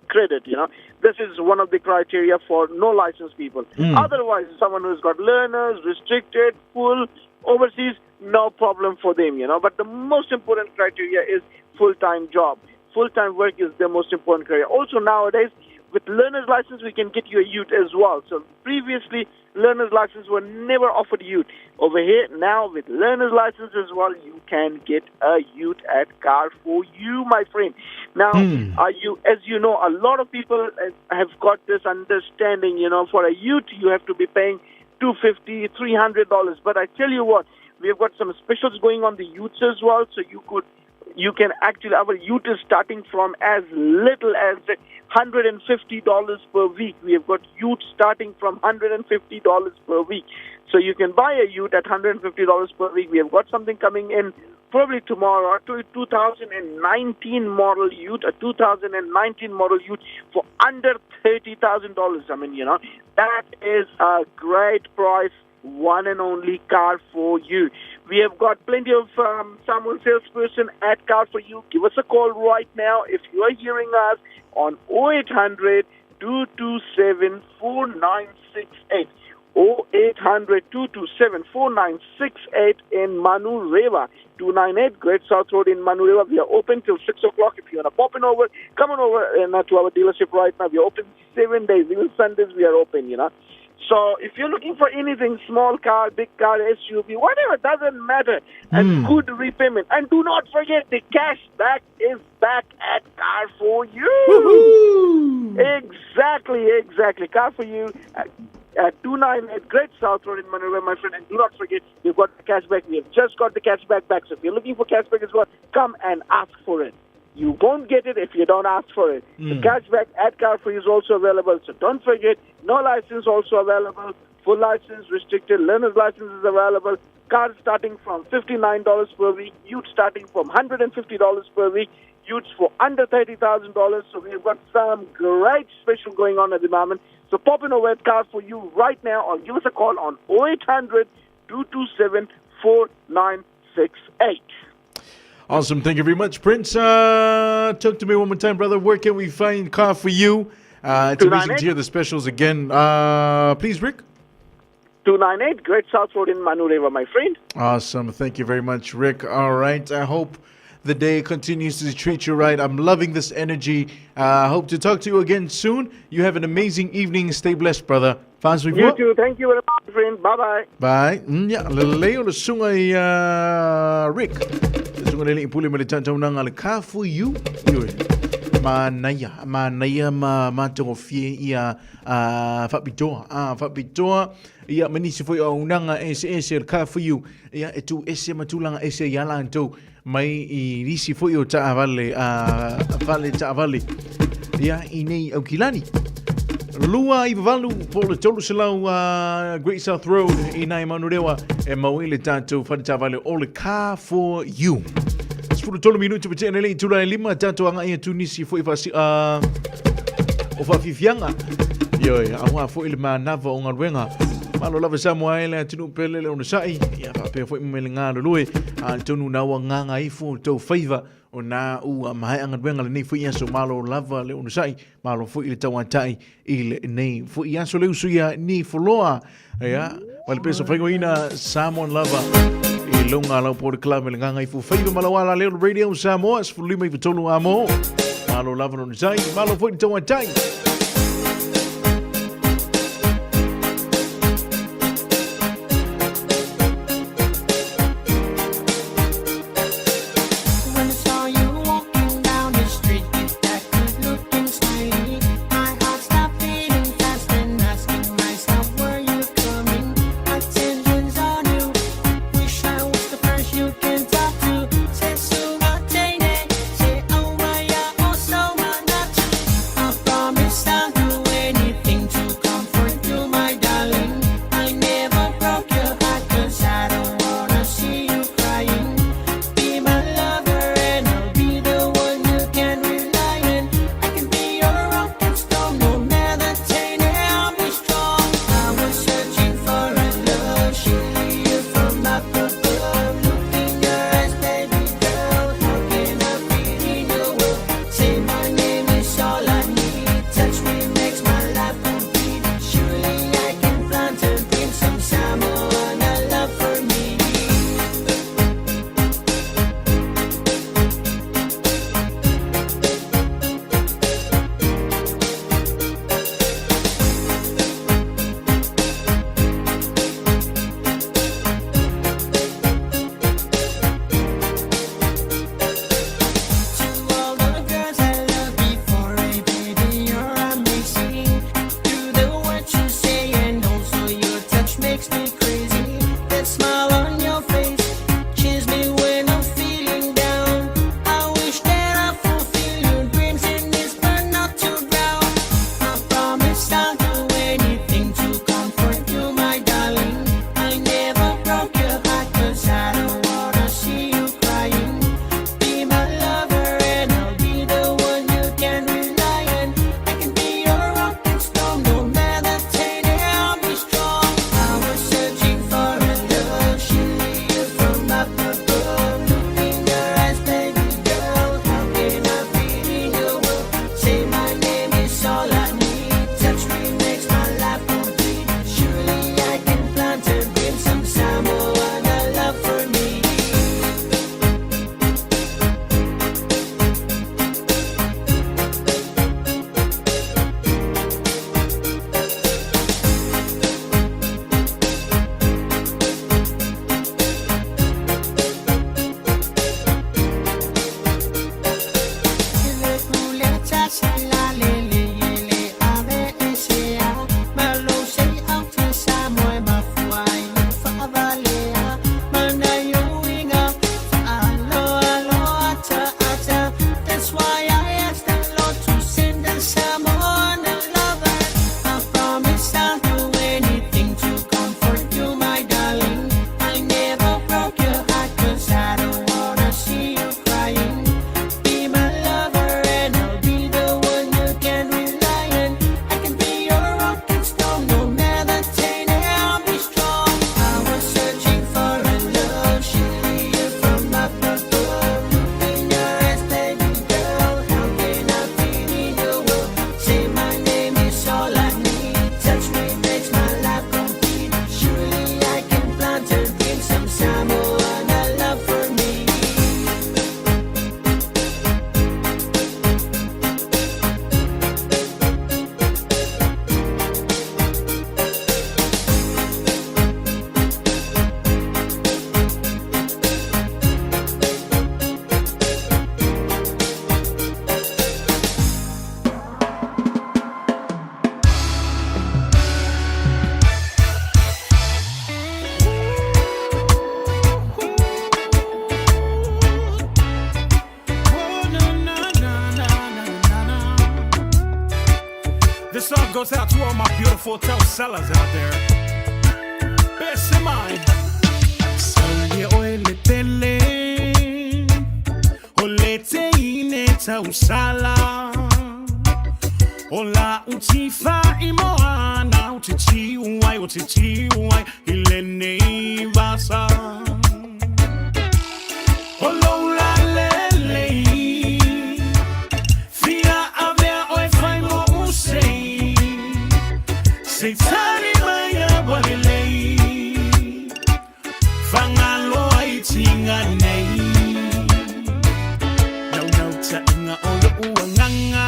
credit, you know. This is one of the criteria for no license people. Otherwise, someone who's got learners, restricted, full, overseas, no problem for them, you know. But the most important criteria is full-time job. Full-time work is the most important criteria. Also nowadays, with learner's license, we can get you a ute as well. So previously, learner's license were never offered ute. Over here, now with learner's license as well, you can get a ute at Car For You, my friend. Now, as you know, a lot of people have got this understanding, for a ute, you have to be paying $250, $300. But I tell you what, we have got some specials going on the utes as well, so you can actually, our ute is starting from as little as $150 per week. We have got ute starting from $150 per week. So you can buy a ute at $150 per week. We have got something coming in probably tomorrow, a 2019 model ute, a 2019 model ute for under $30,000. I mean, that is a great price. One and only Car For You. We have got plenty of Samuel salesperson at Car For You. Give us a call right now if you are hearing us on 0800 227 4968. 0800 227 4968 in Manurewa. 298 Great South Road in Manurewa. We are open till 6 o'clock. If you want to pop in over, come on over to our dealership right now. We are open 7 days. Even Sundays we are open, So if you're looking for anything, small car, big car, SUV, whatever, doesn't matter, and good repayment. And do not forget, the cashback is back at Car For You. Woo-hoo! Exactly. Car For You at 298 Great South Road in Manurewa, my friend. And do not forget, we've got the cashback. We have just got the cashback back. So if you're looking for cashback as well, come and ask for it. You won't get it if you don't ask for it. The cashback at Car For You is also available. So don't forget, no license also available. Full license, restricted, learner's license is available. Cars starting from $59 per week. Utes starting from $150 per week. Utes for under $30,000. So we've got some great special going on at the moment. So pop in over at Car For You right now or give us a call on 0800 227 4968. Awesome. Thank you very much, Prince. Talk to me one more time, brother. Where can we find Car For You? It's amazing to hear the specials again. Please, Rick. 298 Great South Road in Manurewa, my friend. Awesome. Thank you very much, Rick. All right. I hope the day continues to treat you right. I'm loving this energy. Hope to talk to you again soon. You have an amazing evening. Stay blessed, brother. You too. Thank you very much, friend. Bye-bye. Bye. Yeah, leo le sungay Rick. Sungay lele ipuli malitanta unang al Car For You. Manaya matongofie ia fapitoa ia manisi foi unanga ese Car For You ia etu ese matulanga ese yala anto mai I risi foi o taavale taavale ia inei au kilani Lua I valu po le tolu selau Great South Road I nai Manurewa e mawele tanto whanitawale o le Car For You. Sfuru tolu minutu pe tēnei lei tūrai lima tanto anga ia tunisi fo I whasi o whafifianga. Ioi, awa fo I le manava o ngaruenga. Malo lava Samoa ele atinu pele le ona sai. Ia whapea fo I mmele ngā lulue. Tonu nawa nganga I fo tau whaiva. O nā ua mahai anga duenga le nei fui aso malo lava le onu sai malo fui le tawantai I le nei fui aso le usuia ni foloa ia wale peso whaingoina Samoan lava I longa lau po le club le nganga I fu whaiva malawala leo radio Samoa sfu lima I futolu amo malo lava le onu sai malo fui le tawantai Promise goes out to all my beautiful sellers out there. Bear in mind. Salye oile tele, olete ine tausala. Ola utifa imoana, utichi uwai, ilene basa. Olola lele, fia avea oi fai mo usei. Seitani maya walele, fangalo ai tinga nei. Nau ta inga olo uanganga.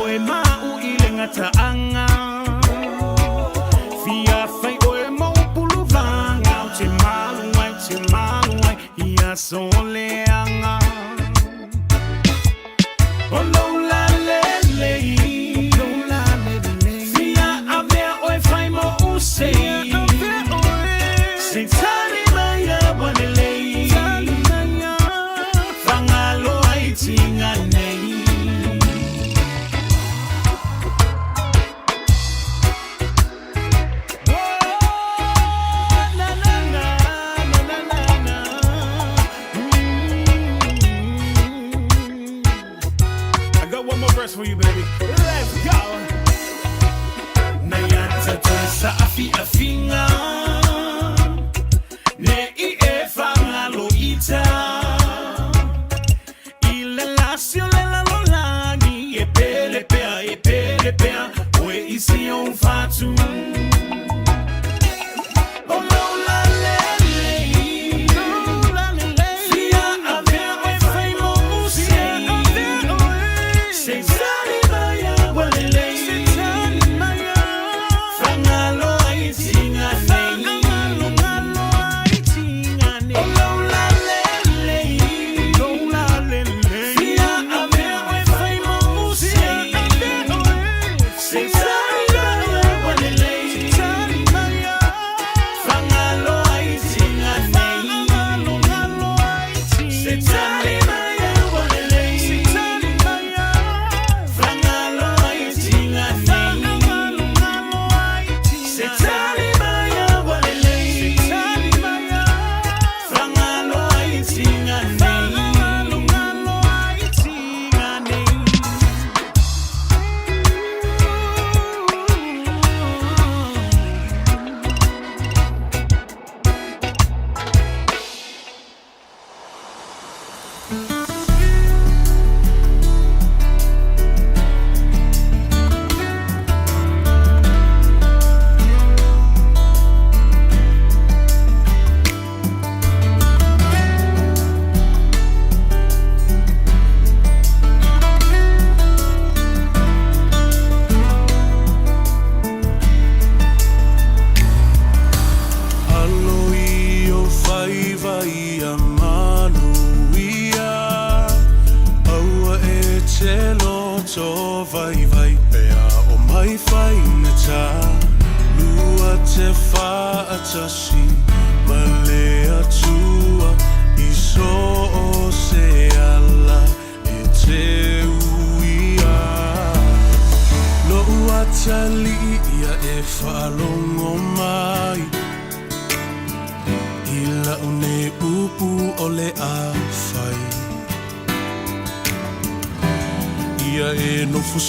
Oe mau ilenga taanga. Fia fai oe mau puluvanga. Te maluai, ia soleanga. Olola lele, fia avea oe fai mo usei. Seitani maya wanele, fangalo ai tinga nei. For you, baby. Let's go. Nayanta tesa afinga. Ne ie fangalo ita. Ile lasio le la lolangi. E pele pea. Oe isi on fatu.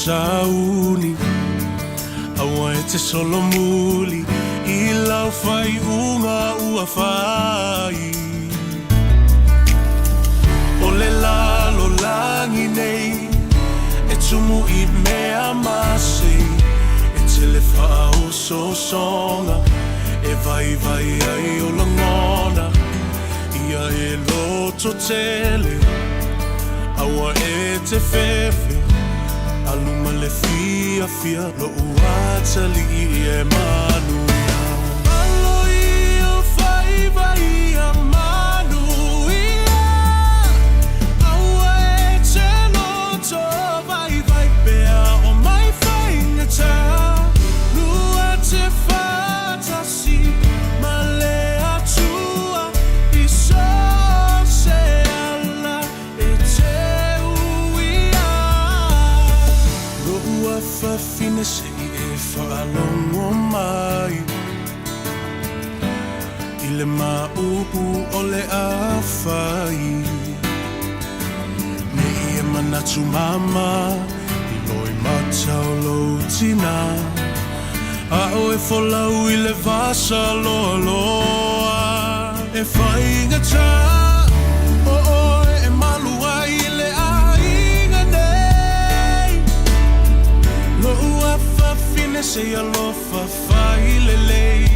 Sauni awa te solo muli I lau fai unga ua fai O le lalo langi nei E tumu I mea masi E te le whao so songa E vai ai o langona Ia e loto tele Awa e te fefe Aluma le fia lo uatali e manuia Aloi o fai vai a manuia Aua e te loto vai pea o mai whaingata Lua te whatasi ma le atua I so se ala e te uia whaalongo mai I le maupu o le awhai Me ia manatu mama I loi matau lo tina A o e wholau I le vasa loa loa E whainga tā O oe e malua I le ainga nei Lo ua whawhine se alofa whai le lei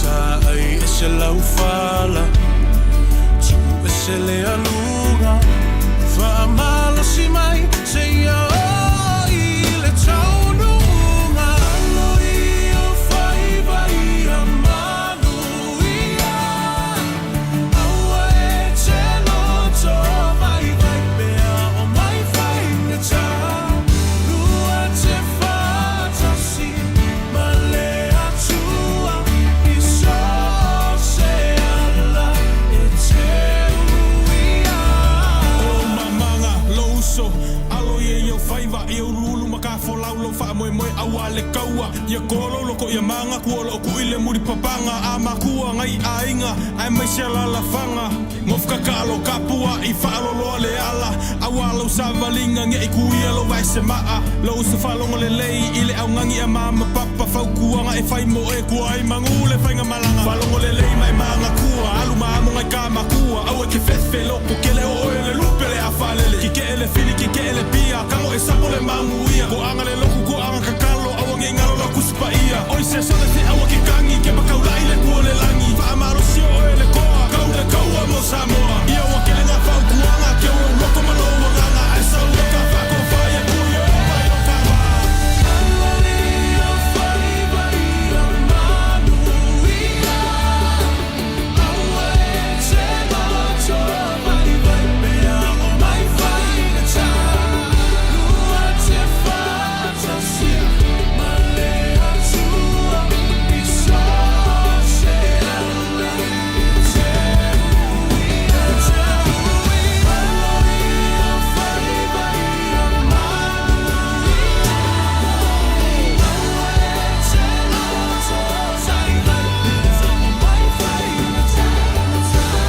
Ta ai e se lau whala Tu e se le alunga Whaamalo si mai se ia o I le taununga Alo I o whaiva I a manu ia Aua e te loto mai vai pea o mai whainga tā Lua te whatasi ma le atua I so se ala e te uia O mamanga louso alo ye yo whaiva I o rulu maka wholau lo wha moe moe awa le kaua Ia kolo loko ia manga kuolo ku I le muri papanga A makua ngai a inga ai mai se la whanga Mofka kalo kapua I whaaloloa le ala Awa lau sa valinga nge I kuia lo vai se maa Lau se whalonga le lei I le au ngangi a mama papa Whaukuanga e whai mo e kua I mangu le whainga malanga Whalonga le lei mai manga kua Alu maamu ngai ka makua Au e ke whethe loko ke le o e le lupe le a whalele Ki ke ele fili ki ke ele pia Kango e sapo le mangu ia Ko anga le loku ko anga kakalo Awa nge ngalo la kuspa ia Oi se sone te awa ki kangi Ke pakau lai le kua le langi Whaamaro si o e le koa Kau le kaua mo Samoa Ia wa ke le ngā whaukuanga Ke o loko maloa nganga Ai sa uka whako whai e kuia o pai o kawa Alali o whaiva I a manu ia Aua e te loto mai vai pea o mai whainga tā Lua te whatasi ma le atua I so se ala I te uia Alali o whaiva I a manu ia Aua e te loto mai vai pea o mai whainga tā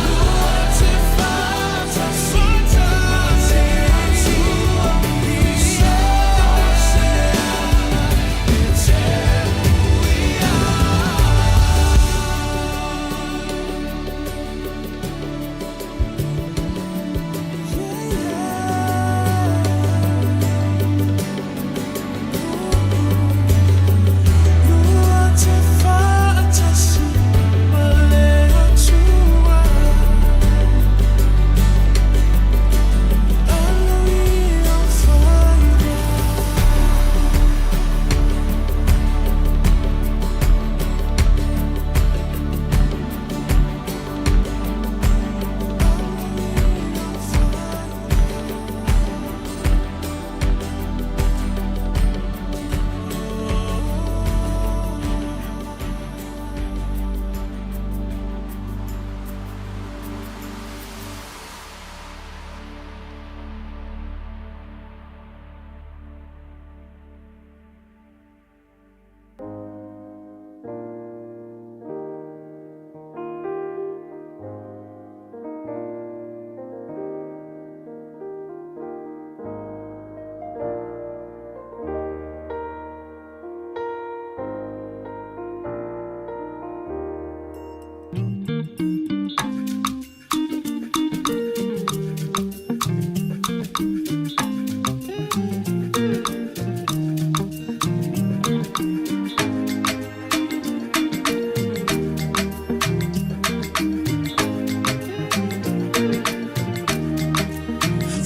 Lua te whatasi ma le atua I so se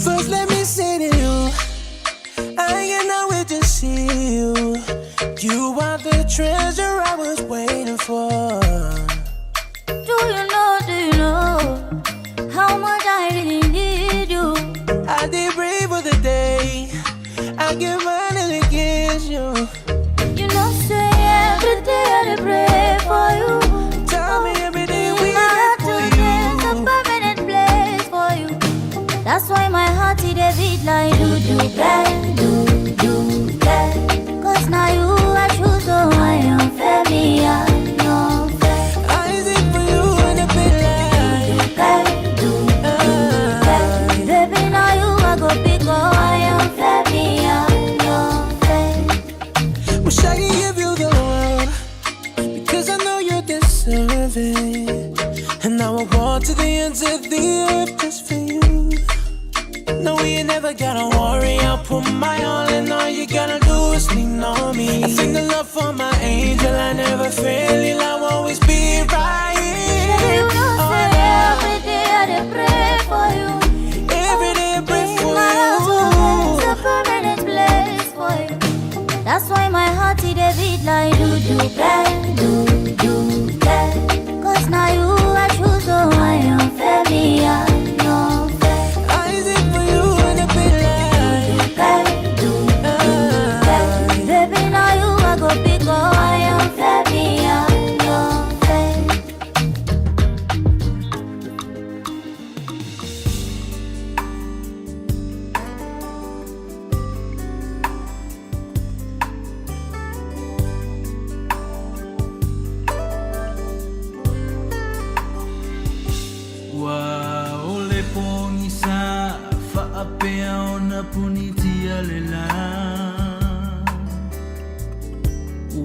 First, let me say to you, I cannot wait to see you. You are the treasure I was waiting for. Do you know how much I really need you? I did pray for the day I can finally kiss you. You know, say every day I pray for you. Tell me every day we my heart for to you. there's a permanent place for you. That's why my heart it a beat like do do bang, do do bang. for my angel, I never fail, I'll always be right here. You know, say every day I dey pray for you. Every day I pray for My house will you. be a permanent place for you. That's why my heart is a beat like do bang, do bang. 'Cause now you I choose, so I am fair, me I know fair. I sing for you in a bit like Do bang. Baby, now you I go big, oh I am fair, me I know fair. Wa ole pongisa fa apea ona punitia lela.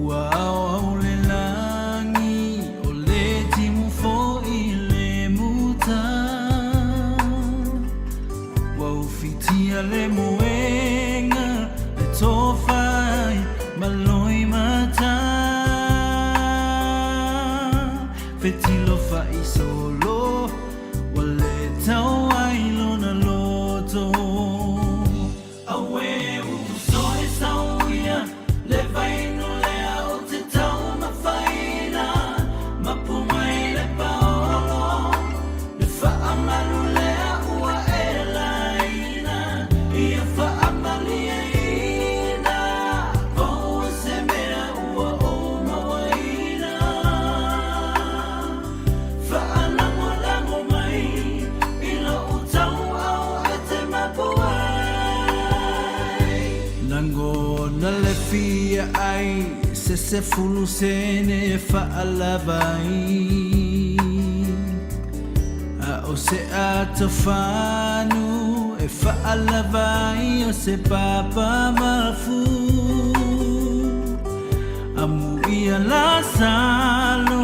Wa ole langi ole timu fo ile muta. Wa ufitia le moenga le tofai maloi mata. Fetilo fa isolo. Wale tau ai lona loto. Awe uso e sauia. Le vaino le au te tau mawhaina. Mapumai le paolo. Le whaamalu le ua e laina. Ia whaamali e ina. Pau se mea ua o mawaina. Whaanango mai. Ilo utau au e te mapuai. Nango na le fia ai. Se fulu sene e whaalavai. A o se ato whanu e whaalavai o se papa mafu. Amu ia la salo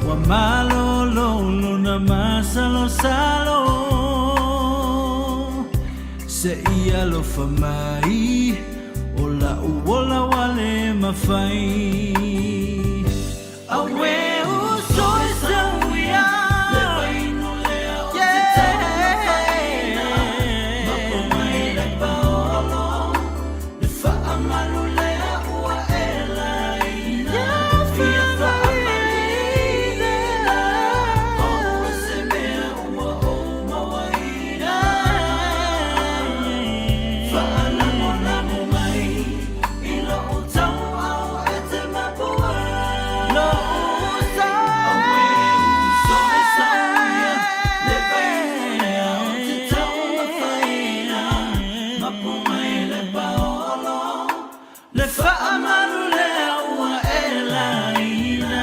wa malo lolo na masalo salo. Se ia lo famai ola uola wale mafai. Awe uso e sauia. Le vaino lea o te tau mawhaina. Mapumai le paolo. Le whaamalu lea ua e laina. Ia whaamali o se mea ua o mawaina. Whaanango mai. Ilo utau au e te mapuai. Lo uso. Awe uso e sauia. Le vaino o te tau mawhaina. Mapumai le paolo. Le whaamalu lea ua e laina.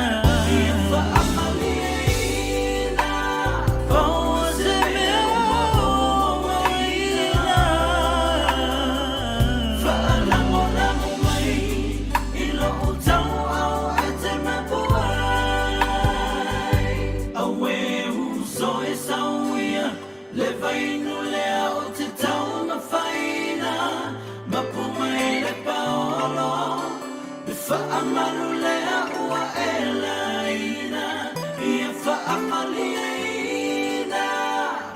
Ia whaamali e ina. Pau se mea ua o mawaina. Whaanango mai. Ilo utau au e te mapuai. Awe uso e sauia. Le vaino lea o te tau mawhaina. Mapumai le paolo. Le whaamalu lea ua e laina. Ia whaamali e ina.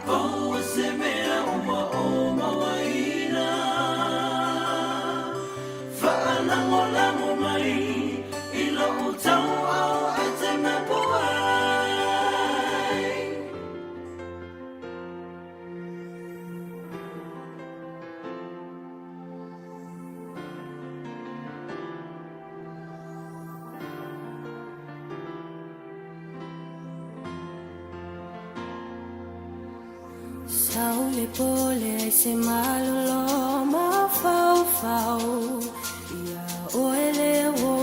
Pau se mea ua o mawaina. Whaanango mai. Ilo utau au e te mapuai. Saule pole ai se malolo ma fau fau. Ia oele wo.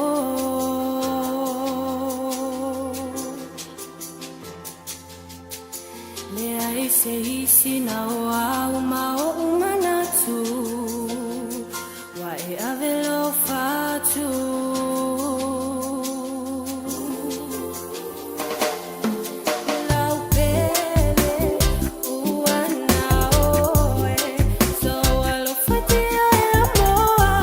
Le ai se isi na o au ma o umanatu. Wa e avelo fatu. Lau pele ua na oe. So alo fatia e la moa.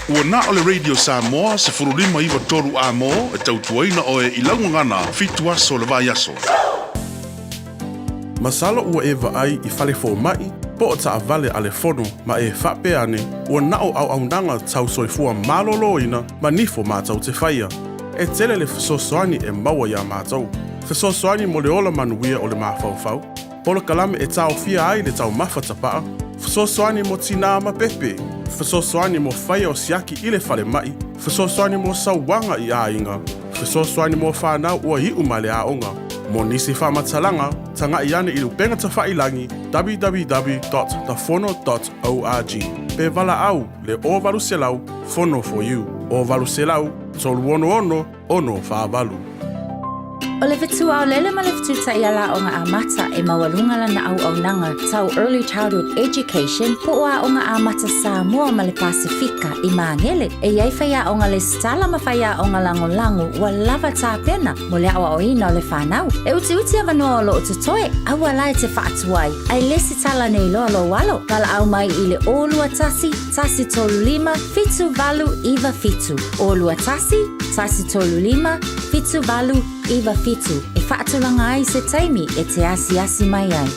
Ua na ole Radio Samoa se furulima iwa toru a mo e tautuaina o e ilaungangana fitua so le vai aso. Masalo ua e vaai I fale fo mai, po o taa vale ale fono ma e whape ane ua nao au aunanga tau soifua malolo ina ma nifo mātau te whaia. E tele le fesosoani e maua ia mātau. Fesosoani mo le ola manuia o le mawhauwhau. Polo kalame e tau fia ai le tau mawhatapaa. Fesosoani mo tina ma pepe. Fesosoani mo whaia o siaki I le fale mai. Fesosoani mo sauwanga I a inga. Fesosoani mo whanau ua I umale a onga. Mo nisi whamatalanga, tanga I ane I lupenga ta whailangi www.thefono.org. Pe vala au le o valu selau, Fono for you. O valu selau, tolu ono ono whaavalu. O le fitu au lele ma le fitu ta ia la o ngā amata e mawalunga lana au nanga tau early childhood education po ua o ngā amata Samoa ma le Pasifika I Mangele e iai whaia o ngā le stala ma whaia o ngā lango ua lava tā pena mo le awa o ina o le whanau. E uti avanoa o lo o tutoe aua lai te whaatuai ai lesi tala nei loa lo walo kala au mai I le olua tasi tolu lima, fitu valu iwa fitu. Olua tasi tolu lima, fitu valu iwa fitu e whaatulanga ai se taimi e te asi mai ai.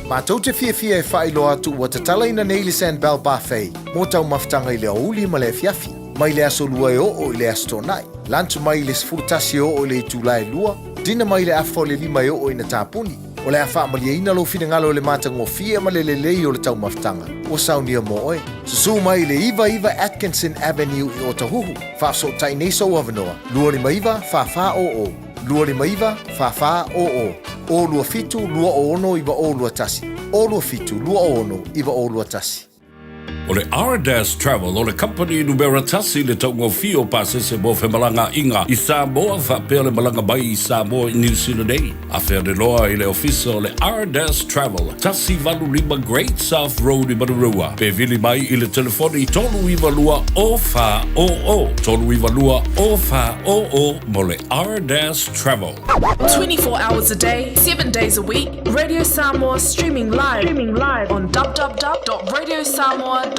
Mātou te fia e whaelo atu ua te tala ina nei le Sandbell Buffet. Mō tau maftanga I le auli ma le fiafi. Mai le aso lua e o I le astonai. Lantu mai le sfurtasi o le tūlai lua. Dina mai le afo le lima e o ina tāpuni. O le awha amalia ina lo fina ngalo le mātango fia ma le lelei o le tau maftanga. O saunia mo oe. Susu mai le Iva Atkinson Avenue I Otahuhu. Whaaso tai nei sau avanoa. Lua ni maiva, wha o. Lua ni maiva, wha o. O lua fitu, lua o ono iwa o lua tasi. O lua fitu, lua o ono iwa o lua tasi. O le R-Dash Travel o le company numera tasi le taungo fio pasese mo Whemalanga inga I Samoa whapea le malanga mai I Samoa I New Zealand ei. A whea de loa I le ofisa o le R-Dash Travel tasi valu lima Great South Road I Marurua. Pe vili mai I le telefoni tolu iwa lua o wha o o. Tolu iwa lua o wha o o mo le R-Dash Travel. 24 hours a day, 7 days a week, Radio Samoa streaming live on www.radiosamoa.co.nz.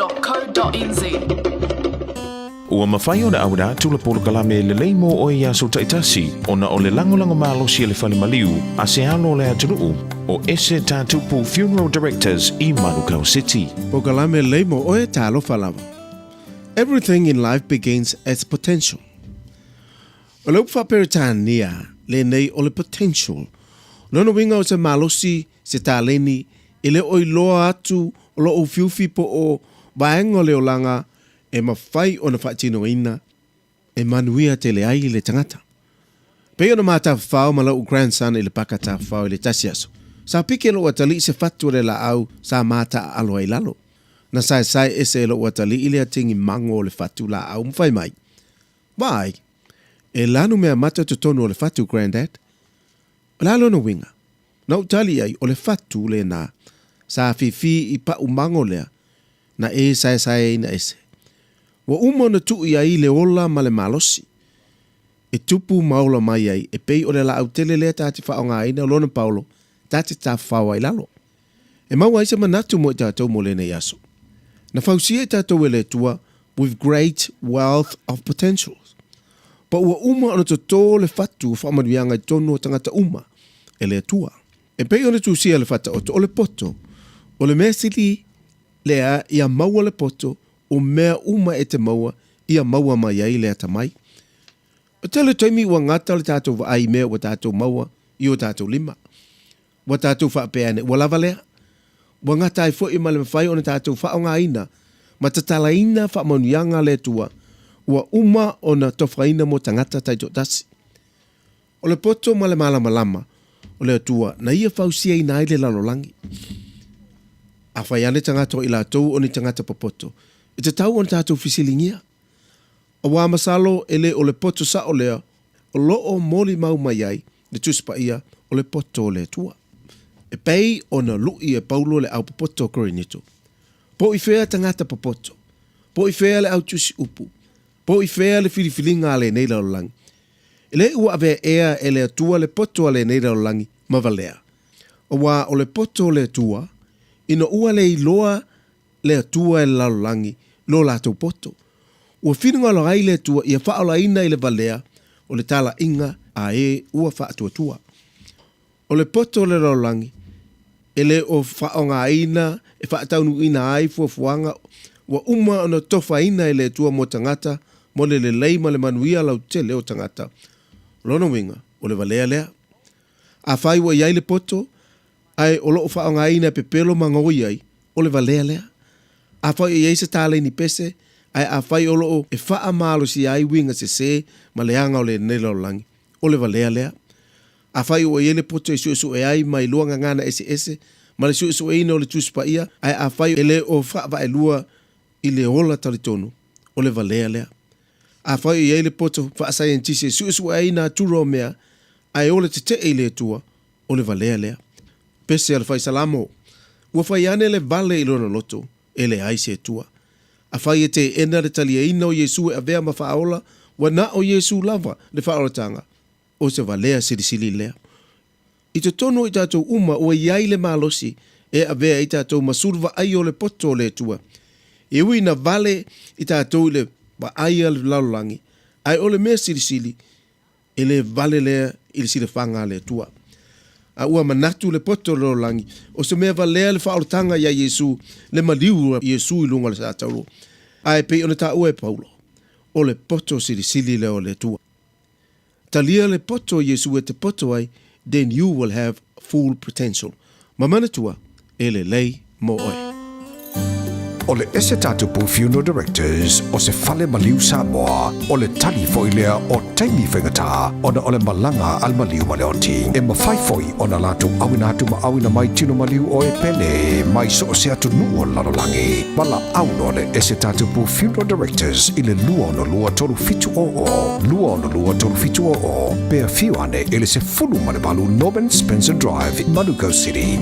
Ua mawhai o na aura tula polo kalame le leimo o ia so taitasi ona o le langolango malosi le fale maliu a se alo le atunuu o ese tātupu Funeral Directors I Manukau City. Po kalame leimo o e talo falava. Everything in life begins as potential. O le upa peritania le nei o le potential. Lono winga o se malosi se taleni ile o iloa atu o lo o fiufi po o baengo le olanga e mawhai o na whaatino ina e manuia te le ai le tangata. Peo na mata whao ma lau grandson le pakata whao le tasiaso. Sa pike lo watali se fatu le la au sa mata alo ai lalo. Na sai ese lo watali ile atingi mango le fatu la au mwhai mai. Wai, e lanu mea mata tutono o le fatu granddad. Lalo no winga. Na utali ai o le fatu le na sa fifi I pa umango lea na e sai na ese. Wa umo na tu ia I le ola ma le malosi. E tupu maula mai ai e pei o le la au tele lea tati wha o ngā ina o lona paulo tati ta whawa I lalo. E maua isa manatu mo I tātou mo le nei aso. Na whausia I tātou e le tua with great wealth of potentials. Pa ua uma ana to tō le fatu whamanuianga I tono o tangata uma e le tua. E pei ona tu sia le fata o to o le poto o le mea sili lea ia maua le poto o mea uma e te maua ia maua mai ai lea tamai. O tele toimi ua ngata le tātou wa ai mea wa tātou maua I o tātou lima. Wa tātou whapeane ua lava lea. Wa ngata ai fo I ma le mawhai o na tātou wha o ngā ina ma tatala ina wha manuianga le tua ua uma o na tofraina mo tangata taito tasi. O le poto ma le malama o le tua na ia fausia I nai le lalolangi. A whaiane tangata o I lātou o ni tangata papoto. I te tau o na tātou fisilingia. O wā masalo ele o le poto sa o lea o loo moli mau mai ai le tuspa ia o le poto o le tua. E pei o na lui e paulo le au papoto korinito. Po I whea tangata papoto. Po I whea le au tusi upu. Po I whea le filifilinga le nei lalolangi. Ele ua ave ea e le atua le poto le nei lalolangi mavalea. O wā o le poto le tua ina ua le iloa le atua e lalolangi lo lātou poto. Ua whiringa lo ai le tua ia whaola ina i le valea o le tala inga a ua whaatuatua. O le poto le rolangi, ele o whaonga ina e whaataunu ina ai fuafuanga wa uma ona tofa ina i le tua mo tangata mo le leima le manuia lau tele o tangata. Lona winga o le valea lea. A whai wa iai le poto ai o loo whaonga ina pepelo mangoi ai o le valea lea. A whai iai se tale ni pese ai a whai o loo e wha malo si ai winga se ma leanga o le nela o langi o le valea lea. A whai o iai le poto e su e ai mai luanga ngana ese ma le su e ina o le tuspa ia ai a whai ele o wha e lua i le ola talitonu o le valea lea. A whai iai le poto wha scientisi su e ina turo mea ai ole te i le tua o le valea lea. Pese al whai salamo. Ua whai ane le vale i lona loto e le aise tua. A whai e te ena le talia ina o Yesu e avea ma whaola wa na o Yesu lava le whaola tanga o se valea sirisili lea. I te tono i tātou uma o iai le malosi e avea i tātou masurva ai o le poto le tua. E ui na vale i tātou le ba ai al laulangi ai o le mea sirisili e le vale lea i le sile whanga le tua. A ua manatu le poto le langi o se mea valea le whaortanga ia Yesu le maliu Yesu i lunga le sātauro. Ai pe ona ta ue Paulo o le poto sirisili le o le tua. Talia le poto Yesu e te poto ai, then you will have full potential. Mamana tua e le lei mo oe. O le ese tatu pu funeral directors o se fale maliu Samoa o le tali foilea o taimi whengata ona o le malanga al maliu maleoti e mawhaifoi o na latu awinatu ma awina mai tino maliu o e pele mai so o se atu nuo lalolangi mala auno le ese tatu pu funeral directors i le lua no lua tolu fitu o pea fiuane ele se fulu malebalu Norman Spencer Drive in Manuka City.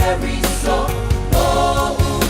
Every soul, oh.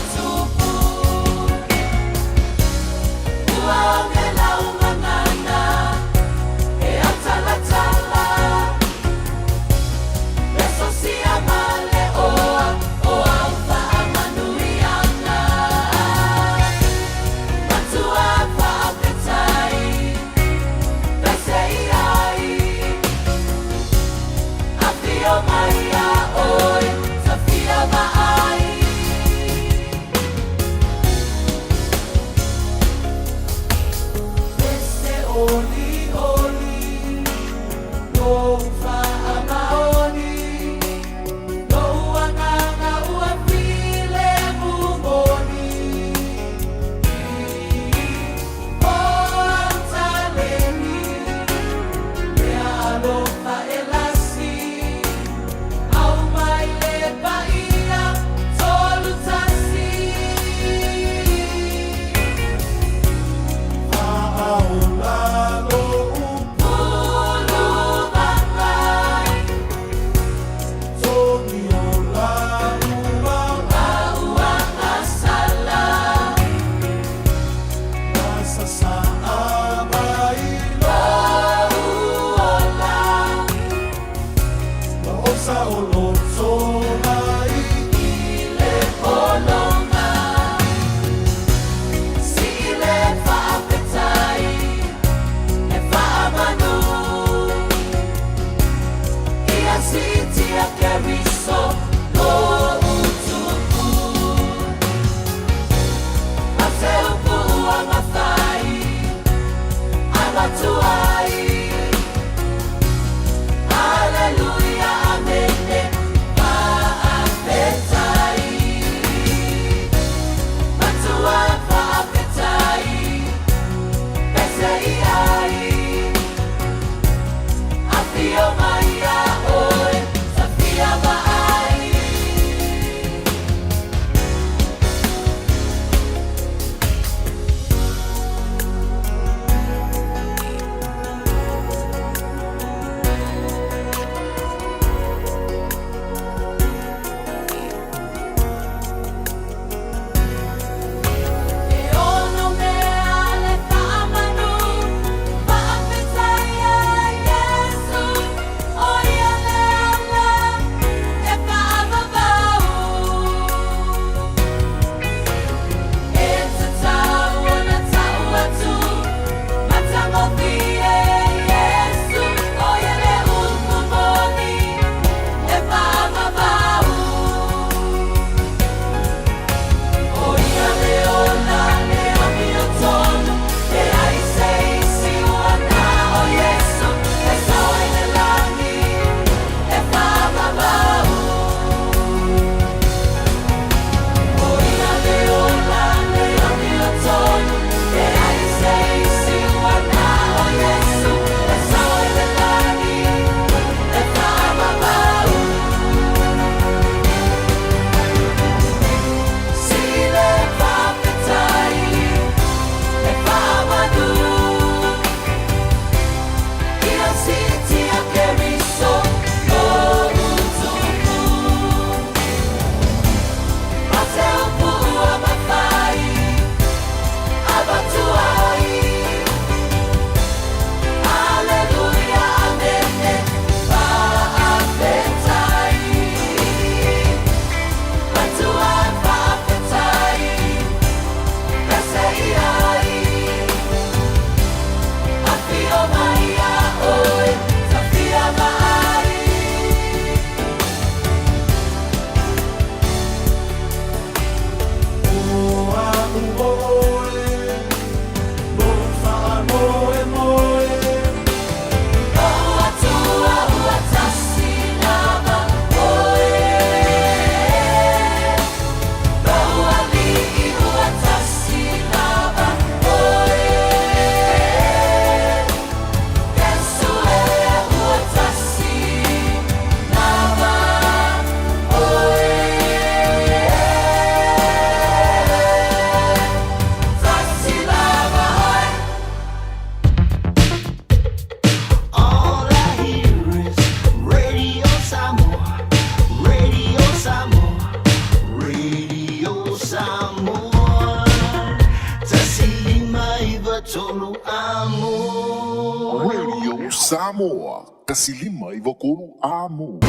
Tolu amo. Radio Samoa. Kasilima i Vokuru amo.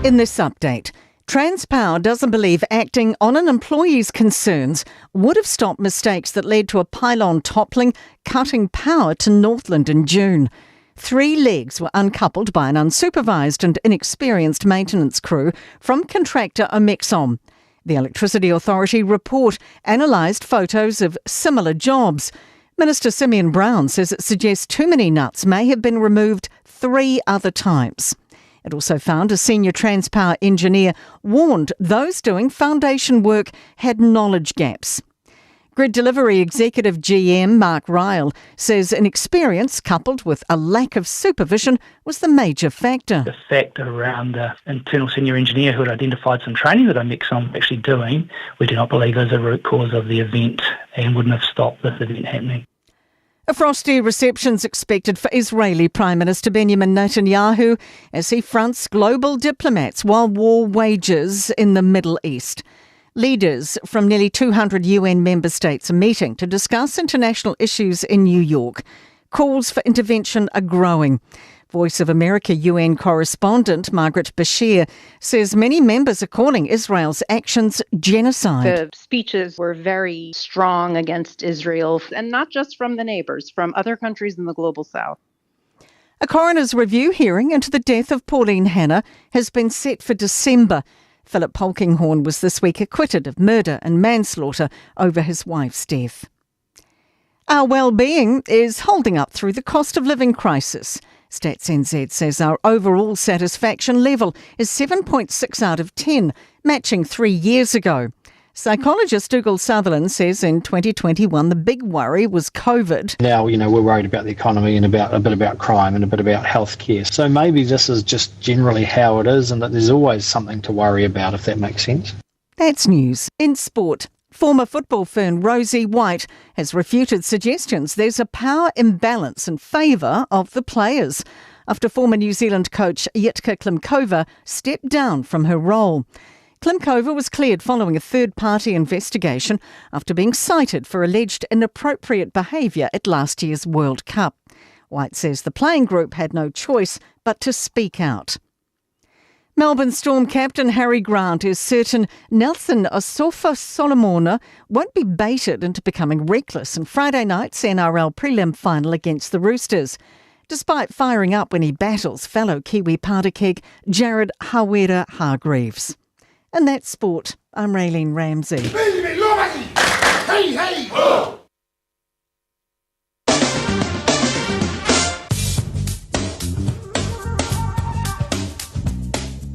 In this update, Transpower doesn't believe acting on an employee's concerns would have stopped mistakes that led to a pylon toppling, cutting power to Northland in June. 3 legs were uncoupled by an unsupervised and inexperienced maintenance crew from contractor Omexom. The Electricity Authority report analysed photos of similar jobs. Minister Simeon Brown says it suggests too many nuts may have been removed 3 other times. It also found a senior Transpower engineer warned those doing foundation work had knowledge gaps. Grid Delivery Executive GM Mark Ryle says inexperience coupled with a lack of supervision was the major factor. The fact around the internal senior engineer who had identified some training that Omexom actually doing, we do not believe is a root cause of the event and wouldn't have stopped this event happening. A frosty reception's expected for Israeli Prime Minister Benjamin Netanyahu as he fronts global diplomats while war wages in the Middle East. Leaders from nearly 200 UN member states are meeting to discuss international issues in New York. Calls for intervention are growing. Voice of America UN correspondent Margaret Bashir says many members are calling Israel's actions genocide. The speeches were very strong against Israel, and not just from the neighbours, from other countries in the global south. A coroner's review hearing into the death of Pauline Hanna has been set for December. Philip Polkinghorne was this week acquitted of murder and manslaughter over his wife's death. Our well-being is holding up through the cost of living crisis. Stats NZ says our overall satisfaction level is 7.6 out of 10, matching 3 years ago. Psychologist Dougal Sutherland says in 2021 the big worry was COVID. Now, we're worried about the economy and a bit about crime and a bit about healthcare. So maybe this is just generally how it is and that there's always something to worry about, if that makes sense. That's news. In sport, former football fern Rosie White has refuted suggestions there's a power imbalance in favour of the players after former New Zealand coach Jitka Klimkova stepped down from her role. Klimkova was cleared following a third-party investigation after being cited for alleged inappropriate behaviour at last year's World Cup. White says the playing group had no choice but to speak out. Melbourne Storm captain Harry Grant is certain Nelson Asofa Solomona won't be baited into becoming reckless in Friday night's NRL prelim final against the Roosters, despite firing up when he battles fellow Kiwi powder keg Jared Hawera Hargreaves. And that's sport. I'm Raylene Ramsey. Hey, hey, oh!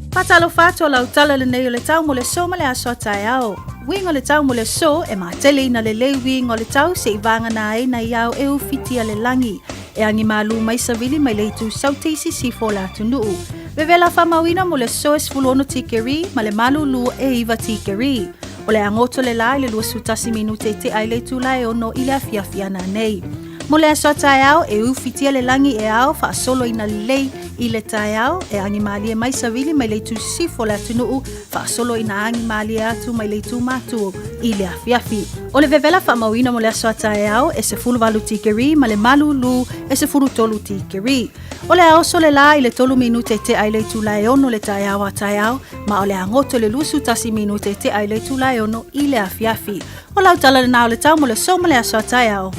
Patalo fato lau tala le nei o le tau mo le so ma le aso tai au. Wingo le tau mo le so e ma tele ina le wingo le tau se i vanga na e na iau e ufitia le langi. E angi malu mai savili mai le tu sautisi si fola tunuu. Vevela famawina mo le so es fulono tikeri ma le malu lu e iva tikeri. O le angoto le lai le lua sutasi minute te ai le tula e ono ile afiafiana nei. Mo le aso tai au e ufitia le langi e au fa solo ina lei i le tai au e angi mali e mai savili mai le tu sifo la tunuu fa solo ina angi mali atu mai le tu matu i le afiafi. O le vevela fa mawina mo le aso tai au e se fulu valu tikeri ma le malu lu e se fulu tolu tikeri. O le au so le la i le tolu minute te ai le tu la e ono le tai au a tai au ma o le angoto le lusu tasi minute te ai le tu la e ono i le afiafi. O lau tala le nao le tau mo le so mo le aso tai au.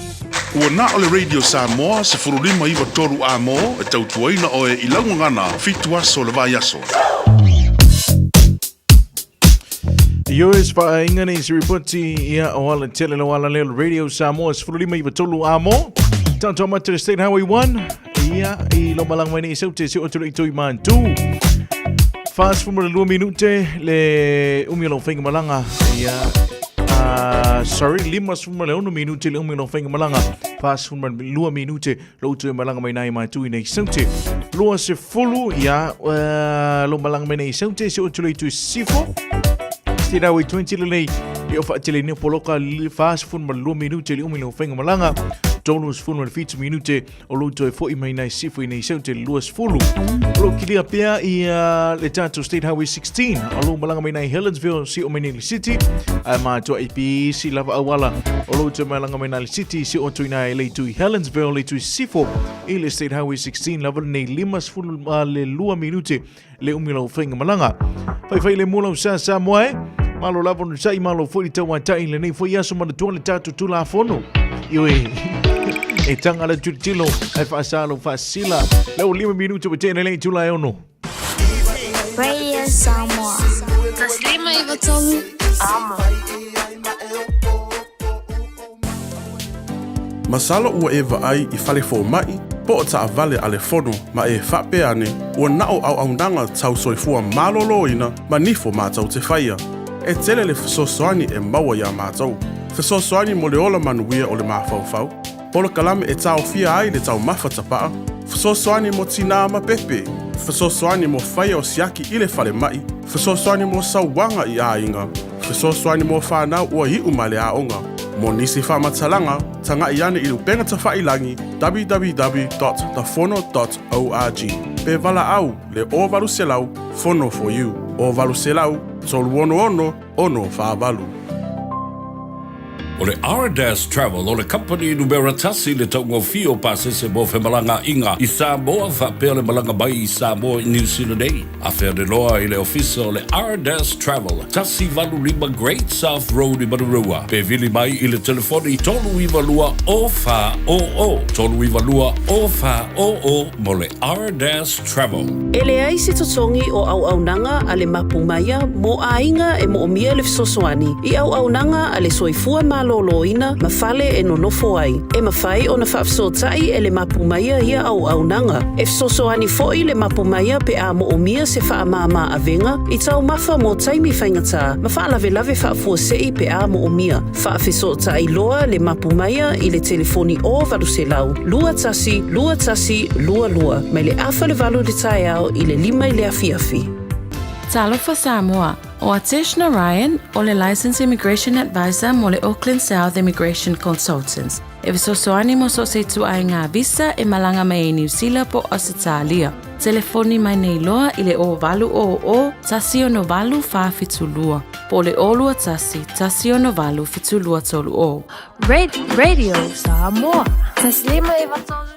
Ua na o le Radio Samoa se furulima iwa toru a mo e tautuaina o e ilaungangana fitu aso le vai aso. Yoes pa ingani si ripoti ia o ala tele lo ala leo Radio Samoa se furulima iwa toru a mo. Tanto matu le State Highway 1 ia i lo malang mai ni saute si o tulu i tui man tu. Fast fumo le 2 minute le umilo whainga malanga ia sorry, 5 minute le umino whainga malanga. Fast fumo le 2 minute lo utu e malanga mai nai mai tui nei saute. Loa se fulu ia lo malanga mai nei saute si o tulu i tui sifo. State Highway 20 le nei i o whaatele ni poloka fast fumo le 2 minute le umino whainga malanga. tolu sfunu le fitu minute o luto e foi mai nai sifu i nei seu te luas fulu. Lo kilia pia i le tato State Highway 16 o lu malanga mai nai Helensville si o Manili City ma to IP si lava awala o luto malanga mai nai City si o tuina le tu Helensville le tu sifo i le State Highway 16 lava nei limas fulu le lua minute le umila o whainga malanga. Whai le mula sa moe malo lava no sai malo foi tau tai le nei foi aso mana tuale tatu tula fono iwe e tanga la tutilo ai fa salo fa sila le 5 minuto pe tene le tula ono Radio Samoa. Taslima ivatolu. Amo. Masalo ua e vaai i fale fo mai po o ta vale ale fono ma e whape ane ua nao au nanga tau soifua malolo ina ma nifo mātau te whaia. E tele le fesosoani e maua ia mātou. Fesosoani mo le ola manuia o le mawhauwhau. Polo kalame e tau fia ai le tau mawhatapaa. Fesosoani mo tina ma pepe. Fesosoani mo whaia o siaki i le whale mai. Fesosoani mo sauwanga i a inga. Fesosoani mo whanau ua hiu ma le a onga. Mo nisi whamatalanga, tanga i ane i lupenga ta whailangi www.thefono.org. Pe vala au le o valu selau, fono for you. O valu selau, tolu ono whaavalu. O le R-Dash Travel o le company numera tasi le taungo fio pasese mo Malanga inga i Samoa whapea le malanga mai i Samoa i New Zealand ei. A whea de loa i le ofisa o le R-Dash Travel tasi valu lima Great South Road i Marurua. Pe vili mai i le telefoni i tolu iwa lua o wha o o. Tolu iwa lua o wha o o mo le R-Dash Travel. Ele ai se totongi o au nanga a le mapumaya mo ainga e mo omia le fisosoani. I au nanga a le soifua maloloina mafale e nonofo ai. E mafai o na whaafsotai e le mapumaya ia au nanga. E fisosoani foi le mapumaya pe a mo omia se whaamama avenga. I tau mafa mo taimi whaingata. Mafa lave whaafua sei pe a mo omia. Whaafisotai loa le mapumaya i le telefoni o valuselau. Lua tasi, lua. Mai le afa le valu le tai au i le lima i le afiafi. Talofa Samoa, o Ateshna Ryan, o le Licensed Immigration Advisor mo le Auckland South Immigration Consultants. E visosoani mo so se tu ai ngā visa e malanga mai e New Zealand po Australia. Telefoni mai nei loa i le o valu o tasi o no valu wha fitulua. Po le olua tasi o no valu fitulua tolu o. Radio Samoa. Taslima ivatolu.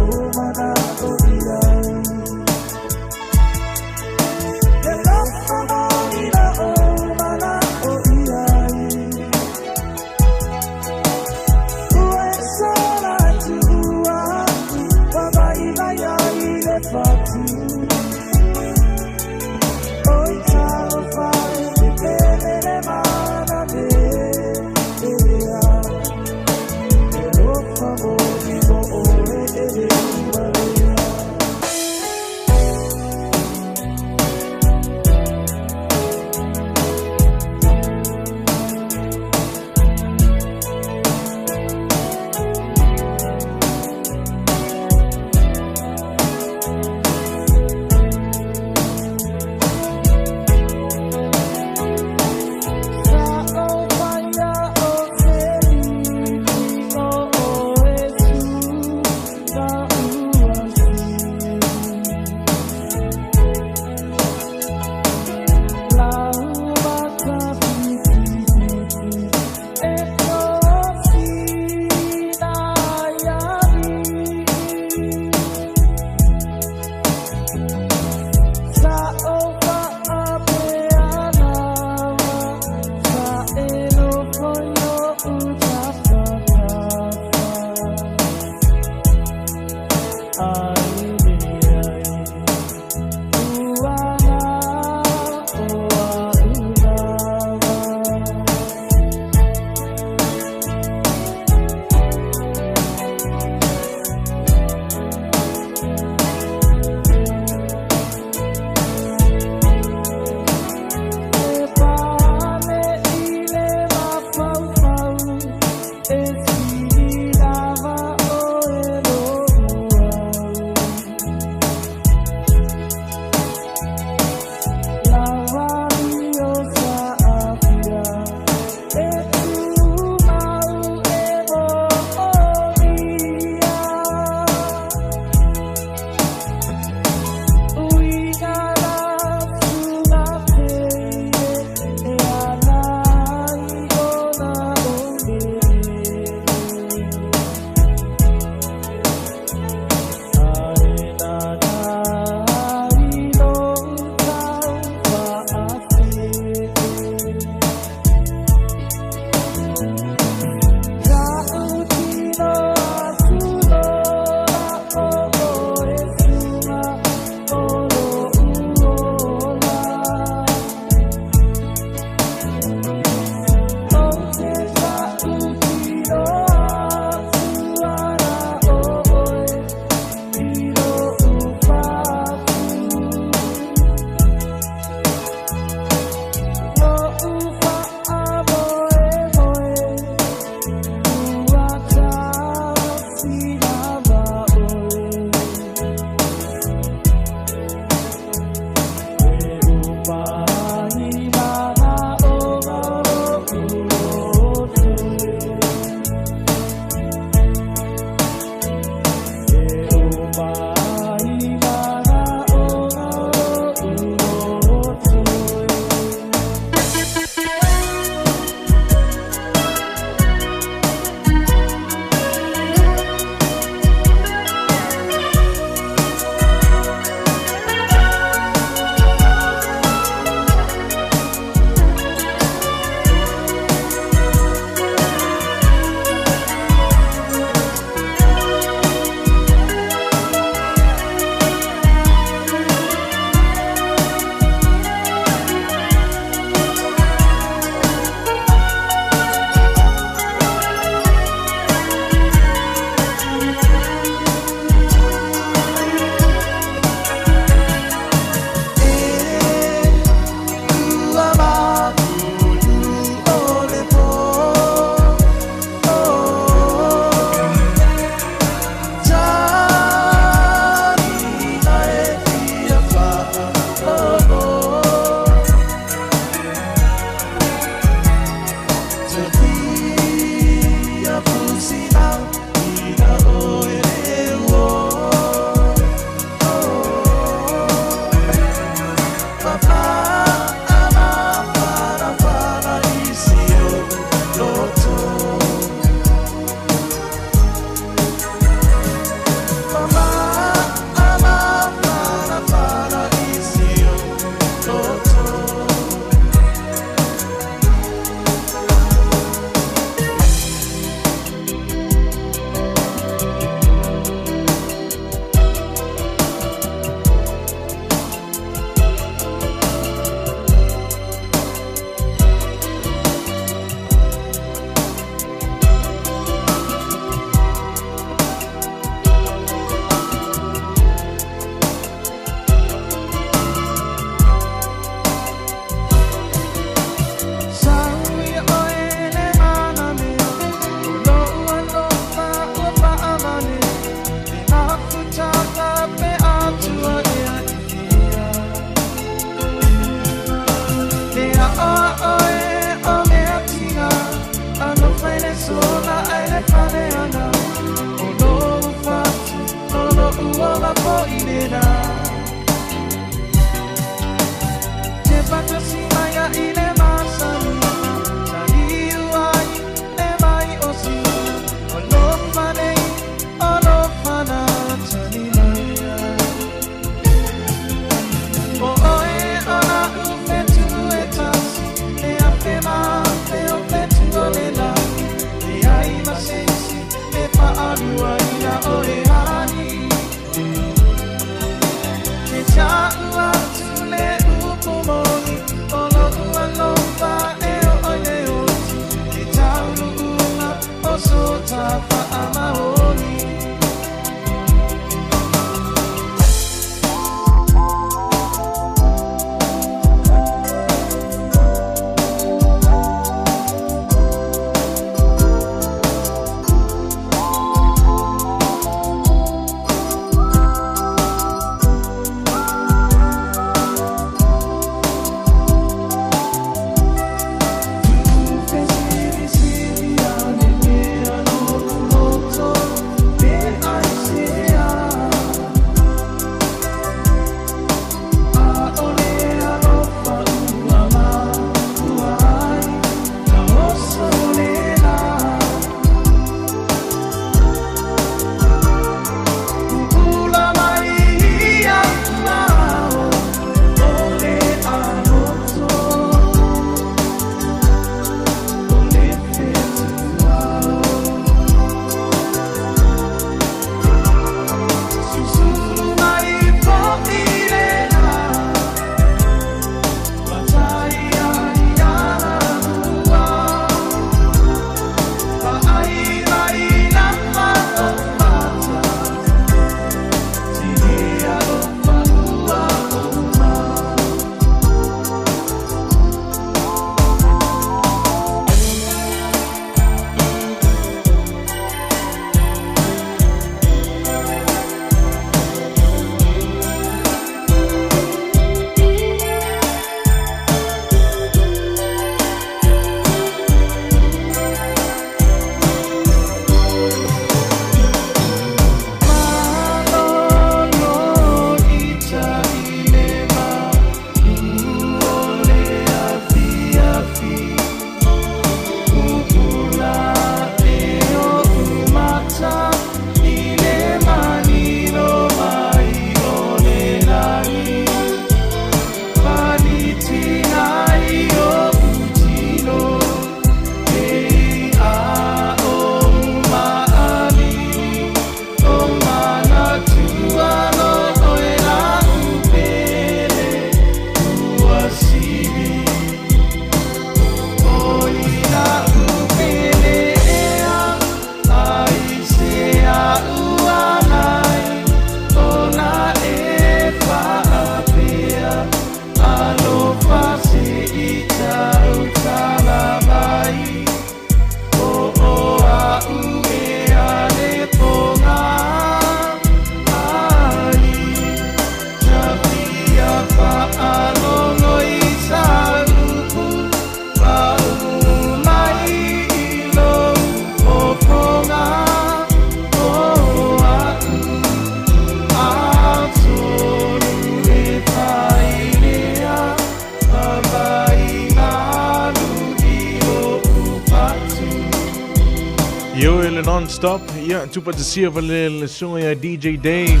Non-stop, ja, tupa te sia le songa ya DJ Dave.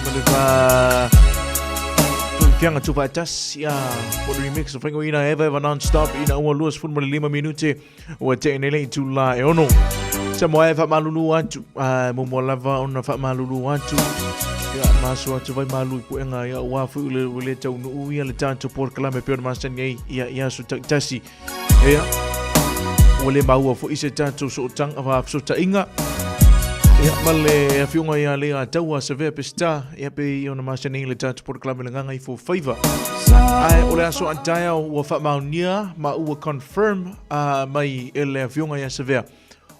Malika Kianga tupa atas ya for remix of ina ever non-stop ina ua luas fun 5 minute o te nele tu la ono. Sa mo eva malulu atu mo lava ona fa malulu atu. Ya maso atu vai malu pu enga ya wa fu le tau no ia le tanto por klame pe masa nei ya su tasi. Ya ole maua fo ise tanto so tang ava so ta inga ya male afiunga ya le taua se ve pesta ya pe ona masa nei le tanto por klame nganga I fo favor ai ole aso antaya wa fa maunia ma u confirm mai ele afiunga ya se ve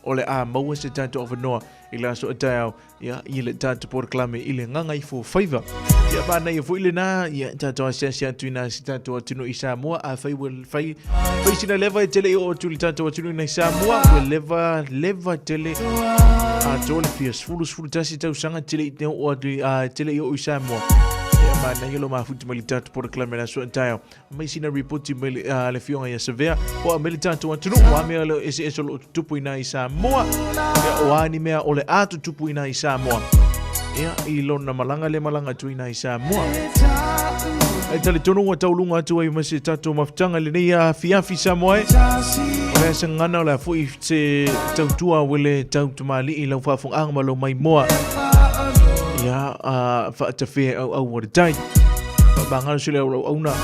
o le a maua se tātou o whanoa i la so atau ia i le tātou proklame i le ngangai fo whaiva. Ia whana i fo i le nā ia tātou asia tuina si tātou atunu i Samoa a whai sina leva e tele i o tu le tātou atunu i Samoa we leva tele a tole fia sfulu tasi tau sanga tele i te o tele i o i Samoa. Na yelo mafuti militante por clame na sua tayo mai sina report le fionga ya severe o militante wa tunu wa me le ese lo tupu ina i Samoa o ani mea o le atu tupu ina i Samoa ia i lona malanga tu ina i Samoa ai tale tonu wa taulunga tu ai mase tatu mafutanga le nei fiafi Samoa o se ngana la fu se tautua wele tautumali i lau fafunga malo mai moa ia whaatawhia au wara tai. Bangal sile au na.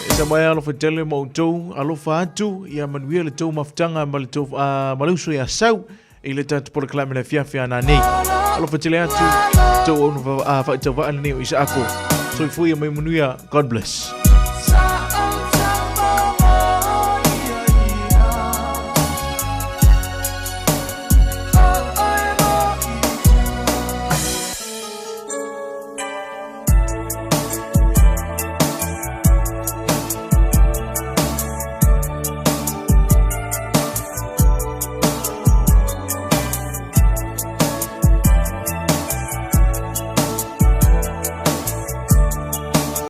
Esa mai alo whatele mautou, alo whaatu, ia manuia le tau mafutanga maluso ia sau, i le tatu pora klame na fiafia na nei. Alo whatele atu, tau au na whaatawha ana nei o isa ako. So i fui mai manuia, God bless.